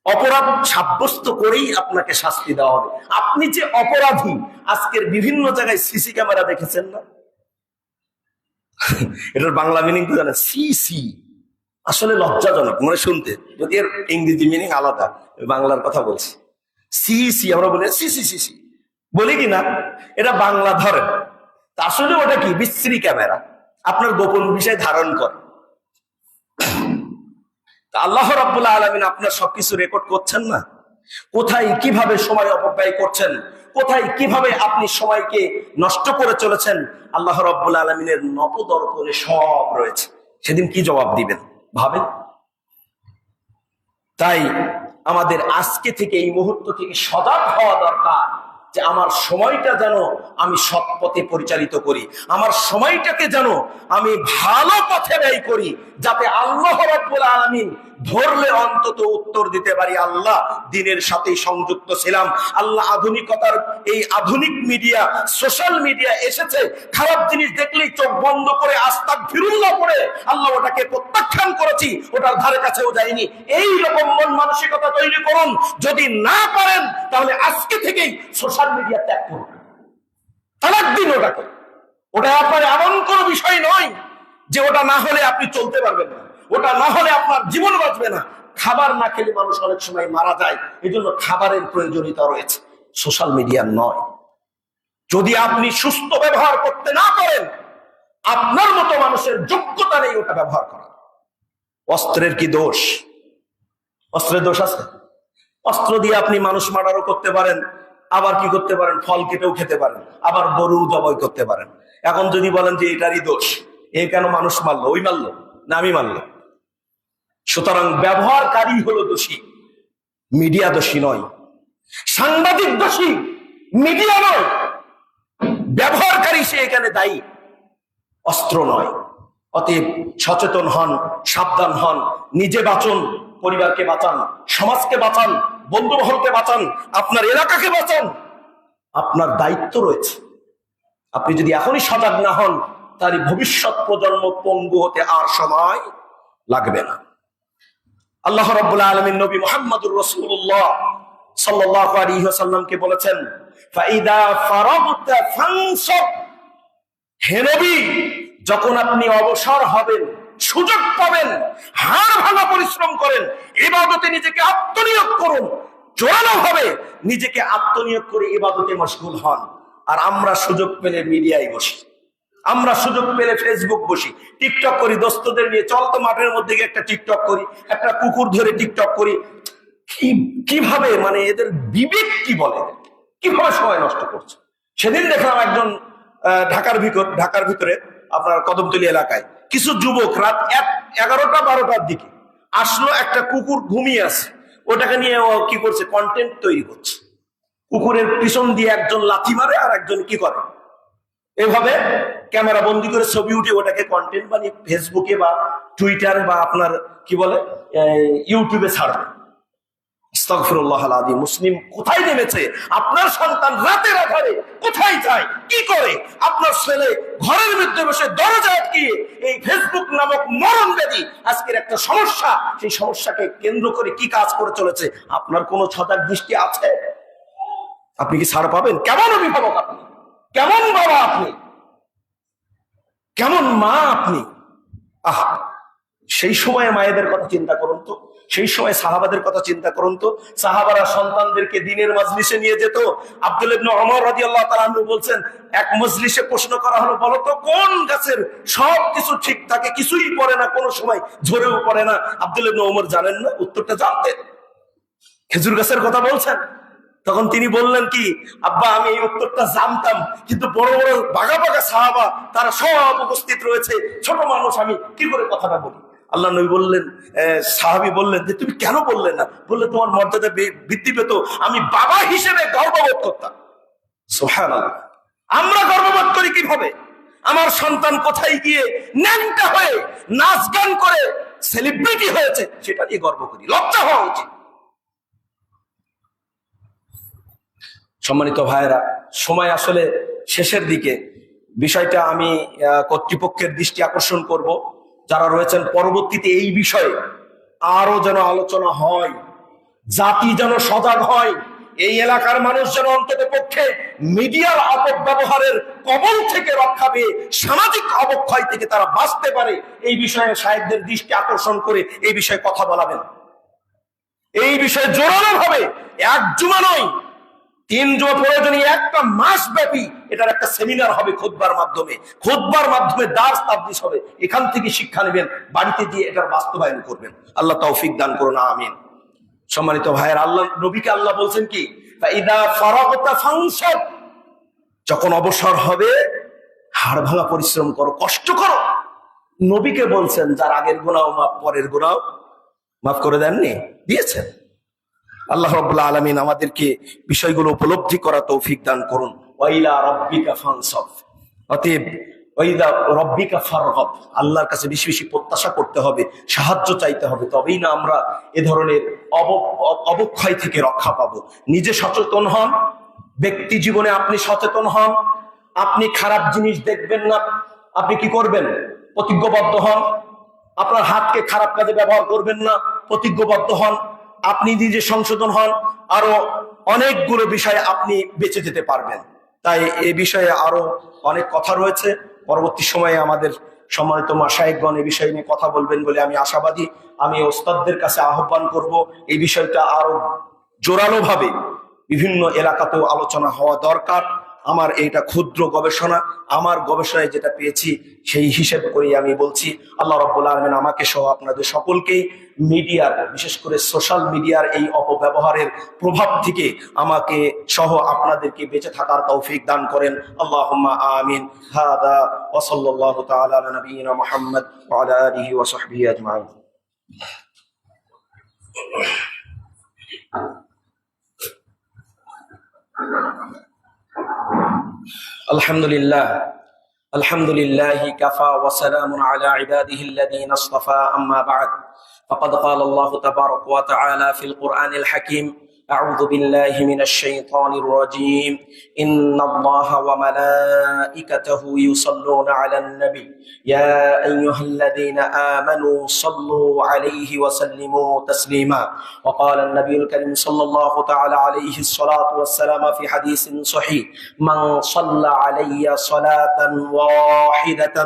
অপরাধ সাব্যস্ত করেই আপনাকে শাস্তি দেওয়া হবে। আপনি যে অপরাধী, আজকের বিভিন্ন জায়গায় সিসি ক্যামেরা দেখেছেন না? এটার বাংলা মিনিং তো জানেন, সিসি। আসলে লজ্জাজনক মনে শুনতে, যদি এর ইংরেজি মিনিং আলাদা, বাংলার কথা বলছি। সিসি আমরা বলি সিসি সিসি বলি কিনা, এটা বাংলা ধরেন। তা আসলে ওটা কি, বিশ্রী ক্যামেরা, আপনার গোপন বিষয় ধারণ করে। আল্লাহ রাব্বুল আলামিন আপনার সবকিছু রেকর্ড করছেন না? কোথায় কিভাবে সময় অপব্যয় করছেন, কোথায় কিভাবে আপনি সময়কে নষ্ট করে চলেছেন, আল্লাহ রাব্বুল আলামিনের নবদর্পণে সব রয়েছে। সেদিন কি জবাব দিবেন ভাবেন। তাই আমাদের আজকে থেকে, এই মুহূর্ত থেকে সজাগ হওয়া দরকার যে আমার সময়টা যেন আমি সৎ পথে পরিচালিত করি, আমার সময়টাকে যেন আমি ভালো পথে ব্যয় করি, যাতে আল্লাহ রাব্বুল আলামিন ধরলে অন্তত উত্তর দিতে পারি, আল্লাহ দিনের সাথেই সংযুক্ত ছিলাম। আল্লাহ আধুনিকতার এই আধুনিক মিডিয়া, সোশ্যাল মিডিয়া এসেছে, খারাপ জিনিস দেখলেই চোখ বন্ধ করে আস্তাগফিরুল্লাহ পড়ে আল্লাহ ওটাকে প্রত্যাখ্যান করেছি, ওটার ধারে কাছেও যায়নি। এই রকম মন মানসিকতা তৈরি করুন। যদি না পারেন তাহলে আজকে থেকেই সোশ্যাল মিডিয়া ত্যাগ করুন, তালাক দিন ওটাকে। ওটা আপনার এমন কোনো বিষয় নয় যে ওটা না হলে আপনি চলতে পারবেন না, ওটা না হলে আপনার জীবন বাঁচবে না। খাবার না খেলে মানুষ অনেক সময় মারা যায়, এই জন্য খাবারের প্রয়োজনীয়তা রয়েছে, সোশ্যাল মিডিয়া নয়। যদি আপনি সুস্থ ব্যবহার করতে না পারেন, আপনার মতো মানুষের যোগ্যতা নেই ওটা ব্যবহার করা। অস্ত্রের কি দোষ? অস্ত্রের দোষ আছে? অস্ত্র দিয়ে আপনি মানুষ মার্ডারও করতে পারেন, আবার কি করতে পারেন, ফল কেটেও খেতে পারেন, আবার গরু জবাই করতে পারেন। এখন যদি বলেন যে এটারই দোষ, এ কেন মানুষ মারলো, ওই মারলো না আমি মারলো। সুতরাং ব্যবহারকারী হলো দোষী, মিডিয়া দোষী নয়। সাংবাদিক দোষী, মিডিয়া নয়। ব্যবহারকারী সে এখানে দায়ী, অস্ত্র নয়। অতএব সচেতন হন, সাবধান হন, নিজে বাঁচুন, পরিবারকে বাঁচান, সমাজকে বাঁচান, বন্ধুমহলকে বাঁচান, আপনার এলাকাকে বাঁচান। আপনার দায়িত্ব রয়েছে। আপনি যদি এখনই সজাগ না হন, তাহলে ভবিষ্যৎ প্রজন্ম পঙ্গু হতে আর সময় লাগবে না। আল্লাহ রাব্বুল আলামিন নবী মুহাম্মদুর রাসূলুল্লাহ সাল্লাল্লাহু আলাইহি ওয়াসাল্লামকে বলেছেন, ফাইদা ফারাগতা ফানসাব, হে নবী যখন আপনি অবসর হবেন, সুযোগ পাবেন, হাড় ভাঙা পরিশ্রম করেন, ইবাদতে নিজেকে আত্মনিয়োগ করুন, জোরালো ভাবে নিজেকে আত্মনিয়োগ করে ইবাদতে মশগুল হন। আর আমরা সুযোগ পেলে মিডিয়ায় বসি, আমরা সুযোগ পেলে ফেসবুক বসি, টিকটক করি, দোস্তদের নিয়ে চল তো মাঠের মধ্যে গিয়ে একটা টিকটক করি, একটা কুকুর ধরে টিকটক করি। কিভাবে, মানে এদের বিবেক কি বলে, কিভাবে সময় নষ্ট করছে। সেদিন দেখলাম একজন ঢাকার ভিতরে আপনার কদমতলী এলাকায় কিছু যুবক রাত 11টা-12টার দিকে আসলো, একটা কুকুর ঘুমিয়ে আছে, ওটাকে নিয়ে ও কি করছে, কন্টেন্ট তৈরি করছে। কুকুরের পিছন দিয়ে একজন লাথি মারে, আর একজন কি করে, এভাবে ক্যামেরা বন্দি করে ছবি উঠে ওটাকে কন্টেন্ট বানিয়ে ফেসবুকে বা টুইটারে বা আপনার কি বলে ইউটিউবে ছাড়বে। আস্তাগফিরুল্লাহ আল-আযীম। মুসলিম কোথায় নেমেছে? আপনার সন্তান রাতের আধারে কোথায় যায়, কি করে? আপনার ছেলে ঘরের মধ্যে বসে দরজা আটকিয়ে এই ফেসবুক নামক মরণ ব্যাধি আজকের একটা সমস্যা, সেই সমস্যাকে কেন্দ্র করে কি কাজ করে চলেছে। আপনার কোনো সজাগ দৃষ্টি আছে? আপনি কি ছাড় পাবেন? কেমন অভিভাবক আপনি, কেমন বাবা আপনি, কেমন মা আপনি? সেই সময় মায়েদের কথা চিন্তা করুন তো, সেই সময় সাহাবাদের কথা চিন্তা করুন তো। সাহাবারা সন্তানদেরকে দিনের মজলিসে নিয়ে যেত। আব্দুল্লাহ ইবনে ওমর রাদিয়াল্লাহু তাআলা আনহু বলছেন, এক মজলিসে প্রশ্ন করা হলো, বলো তো কোন গাছের সবকিছু ঠিক থাকে, কিছুই পড়ে না, কোনো সময় ঝরেও পড়ে না? আব্দুল্লাহ ইবনে ওমর জানেন না, উত্তরটা জানতেন। খেজুর গাছের কথা বলছেন। তখন তিনি বললেন কি, আব্বা আমি এই উত্তরটা জানতাম, কিন্তু বড় বড় বাঘা বাঘা সাহাবা তারা সব উপস্থিত রয়েছে, ছোট মানুষ, আমি কি করে কথাটা বলি? আল্লাহ নবী বললেন, সাহাবী বললেন যে তুমি কেন বললেন না? বললে তোমার মর্যাদা বৃদ্ধি পেত, আমি বাবা হিসেবে গর্ববোধ করতাম। সুবহানাল্লাহ। আমরা গর্ববোধ করি কিভাবে? আমার সন্তান কোথায় গিয়ে ন্যাংটা হয়ে নাচ গান করে সেলিব্রিটি হয়েছে, সেটা নিয়ে গর্ব করি, লজ্জা হওয়া উচিত। সম্মানিত ভাইয়েরা, সময় আসলে শেষের দিকে। বিষয়টা আমি কর্তৃপক্ষের দৃষ্টি আকর্ষণ করব, যারা রয়েছেন, পরবর্তীতে এই বিষয়ে আরো যেন আলোচনা হয়, জাতি যেন সজাগ হয়, এই এলাকার মানুষ যেন অন্তত পক্ষে মিডিয়ার অপব্যবহারের কবল থেকে রক্ষা পেয়ে সামাজিক অবক্ষয় থেকে তারা বাঁচতে পারে, এই বিষয়ে সাহেবদের দৃষ্টি আকর্ষণ করে এই বিষয়ে কথা বলাবেন। এই বিষয়ে জোরালো ভাবে, এক জুমা নয়, 3 জুমা প্রয়োজনীয়, একটা মাস ব্যাপী এটার একটা সেমিনার হবে খুতবার মাধ্যমে। খুতবার মাধ্যমে দার্স তাদরিস হবে, এখান থেকে শিক্ষা নেবেন, বাড়িতে গিয়ে এটার বাস্তবায়ন করবেন। আল্লাহ তৌফিক দান করুন, আমিন। সম্মানিত ভাইয়ের, আল্লাহ নবীকে আল্লাহ বলছেন কি, ফাইদা ফারাগতা ফানসাব, যখন অবসর হবে হাড় ভাঙা পরিশ্রম করো, কষ্ট করো। নবীকে বলছেন, যার আগের গুনাহ মাফ, পরের গুনাহ মাফ করে দেননি, দিয়েছেন। আল্লাহ রাব্বুল আলামিন আমাদেরকে বিষয়গুলো উপলব্ধি করা তৌফিক দান করুন। ওয়াইলা রাব্বিকা ফানসাব, অতএব ওয়াইলা রাব্বিকা ফারগাব, আল্লাহর কাছে বেশি বেশি প্রত্যাশা করতে হবে, সাহায্য চাইতে হবে, তবেই না আমরা এ ধরনের অবক্ষয় থেকে রক্ষা পাবো। নিজে সচেতন হন, ব্যক্তি জীবনে আপনি সচেতন হন, আপনি খারাপ জিনিস দেখবেন না, আপনি কি করবেন? প্রতিজ্ঞাবদ্ধ হন। আপনার হাতকে খারাপ কাজে ব্যবহার করবেন না, প্রতিজ্ঞাবদ্ধ হন। আপনি নিজে সংশোধন হন, আরো অনেকগুলো বিষয়ে আপনি বেঁচে যেতে পারবেন। তাই এ বিষয়ে আরো অনেক কথা রয়েছে, পরবর্তী সময়ে আমাদের সম্মানিত মাশায়েখগণ এই বিষয় নিয়ে কথা বলবেন বলে আমি আশাবাদী। আমি ওস্তাদদের কাছে আহ্বান করব, এই বিষয়টা আরো জোরালো ভাবে বিভিন্ন এলাকাতেও আলোচনা হওয়া দরকার। আমার এইটা ক্ষুদ্র গবেষণা, আমার গবেষণায় যেটা পেয়েছি সেই হিসেব করে আমি বলছি। আল্লাহ রাব্বুল আলামিন আমাকে সহ আপনাদের সকলকেই মিডিয়ার, বিশেষ করে সোশ্যাল মিডিয়ার এই অপব্যবহারের প্রভাব থেকে আমাকে সহ আপনাদেরকে বেঁচে থাকার তৌফিক দান করেন। আল্লাহুম্মা আমিন। হাদা ওয়া সাল্লাল্লাহু তাআলা আলা নাবিয়িনা মুহাম্মদ ওয়া আলা আলিহি ওয়া সাহবিহি আজমাইন। আলহামদুলিল্লাহ, আলহামদুলিল্লাহি কাফা ওয়া সালামুন আলা ইবাদিহিল্লাযীনা ইসতাফা, আম্মা বা'দ। ফাকাদ ক্বালা আল্লাহু তাবারাকা ওয়া তাআলা ফিল কুরআনিল হাকীম, আউযু বিল্লাহি মিনাশ শাইতানির রাজীম। ইন্নাল্লাহা ওয়া মালাইকাতাহু ইউসাল্লুনা আলান নবী, ইয়া আইয়ুহাল্লাযীনা আমানু সাল্লু আলাইহি ওয়া সাল্লিমু তাসলিমা। ওয়া ক্বালা আন-নবিয়্যুল কারীম সাল্লাল্লাহু তাআলা আলাইহি الصلاة والسلام في حديث صحيح: من صلى علي صلاة واحدة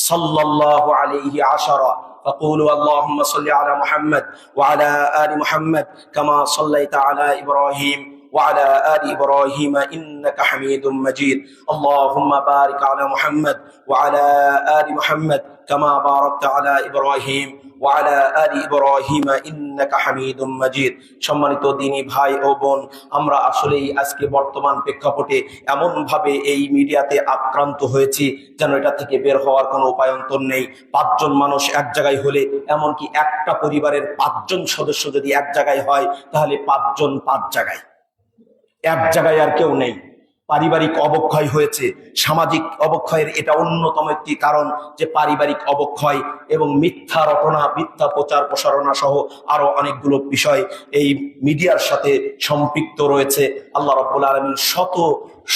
صلى الله عليه 10. فقولوا اللهم صل على محمد وعلى آل محمد كما صليت على إبراهيم وعلى آل إبراهيم إنك حميد مجيد. اللهم بارك على محمد وعلى آل محمد كما باركت على إبراهيم وعلى آل إبراهيم إنك حميد مجيد. সম্মানিত দিনী ভাই ও বোন, আমরা আসলেই আজকে বর্তমান প্রেক্ষাপটে এমন ভাবে এই মিডিয়াতে আক্রান্ত হয়েছি যেন এটা থেকে বের হওয়ার কোনো উপায়ন্তর নেই। 5 জন মানুষ এক জায়গায় হলে, এমনকি একটা পরিবারের 5 জন সদস্য যদি এক জায়গায় হয়, তাহলে 5 জন 5 জায়গায়, এক জায়গায় আর কেউ নেই। পারিবারিক অবক্ষয় হয়েছে, সামাজিক অবক্ষয়ের এটা অন্যতম একটি কারণ যে পারিবারিক অবক্ষয় এবং মিথ্যা রটনা, মিথ্যা প্রচার প্রসারণা সহ আরো অনেকগুলো বিষয় এই মিডিয়ার সাথে সম্পৃক্ত রয়েছে। আল্লাহ রাব্বুল আলামিন শত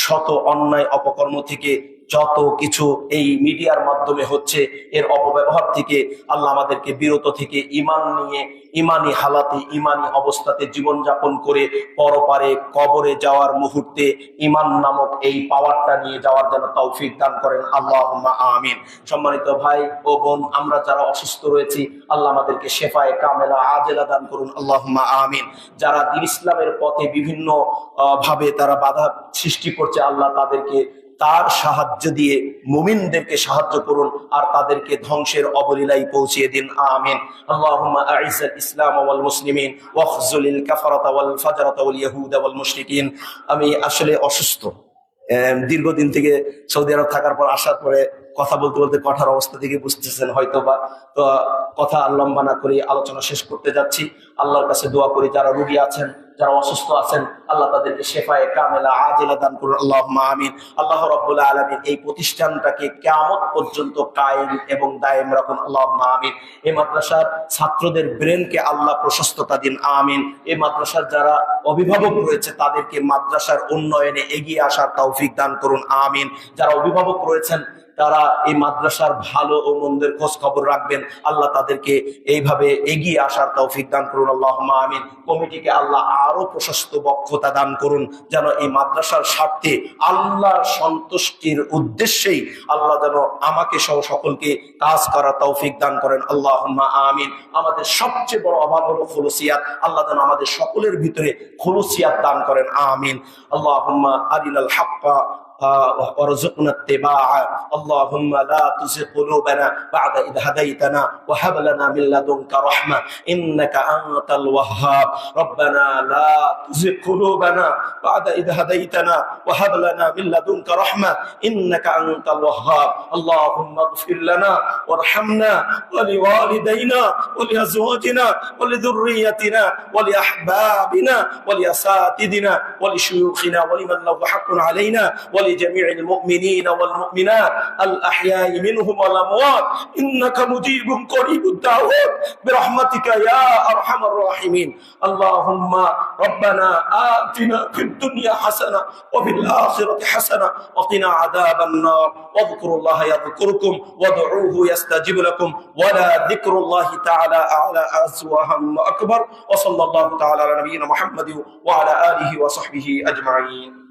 শত অন্যায় অপকর্ম থেকে যত কিছু এই মিডিয়ার মাধ্যমে হচ্ছে, এর অপব্যবহার থেকে আল্লাহ আমাদেরকে বিরত থেকে ঈমান নিয়ে ইমানি হালাতে, ইমানি অবস্থাতে জীবনযাপন করে পরপারে কবরে যাওয়ার মুহূর্তে ঈমান নামক এই পাওয়ারটা নিয়ে যাওয়ার যেন তৌফিক দান করেন, আল্লাহুম্মা আমিন। সম্মানিত ভাই ও বোন, আমরা যারা অসুস্থ রয়েছি, আল্লাহ আমাদেরকে শেফায়ে কামেলা আজেলা দান করুন, আল্লাহুম্মা আমিন। যারা দ্বীন ইসলামের পথে বিভিন্ন ভাবে তারা বাধা সৃষ্টি করছে, আল্লাহ তাদেরকে তার সাহায্য দিয়ে মুমিনদেরকে সাহায্য করুন আর তাদেরকে ধ্বংসের অবলীলায় পৌঁছিয়ে দিন, আমিন। আল্লাহুম্মা আইজ্জাল ইসলাম ওয়াল মুসলিমিন ওয়াখযুলিল কাফারাতা ওয়াল ফাজরাতা ওয়াল ইয়াহুদা ওয়াল মুশরিকিন। আমি আসলে অসুস্থ, দীর্ঘদিন থেকে সৌদি আরব থাকার পর আসার পরে কথা বলতে বলতে কঠার অবস্থা থেকে বুঝতেছেন হয়তোবা। তো কথা লম্বা না করে আলোচনা শেষ করতে যাচ্ছি। আল্লাহর কাছে দোয়া করি যারা রোগী আছেন, যারা অসুস্থ আছেন, আল্লাহ তাদেরকে শেফায়ে কামেলা আজেলা দান করুন, আল্লাহুম্মা আমিন। আল্লাহ রাব্বুল আলামিন এই প্রতিষ্ঠানটাকে কিয়ামত পর্যন্ত কায়েম এবং দায়েম রাখুন, আল্লাহুম্মা আমিন। এই মাদ্রাসার ছাত্রদের ব্রেনকে আল্লাহ প্রশস্ততা দিন, আমিন। এই মাদ্রাসার যারা অভিভাবক রয়েছে তাদেরকে মাদ্রাসার উন্নয়নে এগিয়ে আসার তৌফিক দান করুন, আমিন। যারা অভিভাবক রয়েছেন তারা এই মাদ্রাসার ভালো ও মন্দের খোঁজ খবর রাখবেন, আল্লাহ তাদেরকে এইভাবে এগিয়ে আসার তৌফিক দান করুন, আল্লাহুম্মা আমিন। কমিটিকে আল্লাহ আরো প্রশস্ত বক্ষতা দান করুন, যেন এই মাদ্রাসার স্বার্থে আল্লাহর সন্তুষ্টির উদ্দেশ্যেই আল্লাহ যেন আমাকে সহ সকলকে কাজ করার তৌফিক দান করেন, আল্লাহুম্মা আমিন। আমাদের সবচেয়ে বড় অভাব হলো খুলুসিয়াত, আল্লাহ যেন আমাদের সকলের ভিতরে খুলুসিয়াত দান করেন, আমিন। আল্লাহুম্মা আরিনাল হাক্কা وارزقنا اتباعه اللهم لا تزغ قلوبنا بعد إذ هديتنا وهب لنا من لدنك رحمة إنك أنت الوهاب ربنا لا تزغ قلوبنا بعد إذ هديتنا وهب لنا من لدنك رحمة إنك أنت الوهاب اللهم اغفر لنا وارحمنا ولوالدينا ولأزواجنا ولذريتنا ولأحبابنا ولأساتذتنا ولشيوخنا ولمن له حق علينا ولجميع المؤمنين والمؤمنات الأحياء منهم والأموات إنك مجيب قريب الدعوات برحمتك يا أرحم الراحمين اللهم ربنا آتنا في الدنيا حسنة وفي الآخرة حسنة وقنا عذاب النار واذكروا الله يذكركم وادعوه يستجب لكم ولا ذكر الله تعالى أعلى أعز وأهم وأكبر وصلى الله تعالى على نبينا محمد وعلى آله وصحبه أجمعين.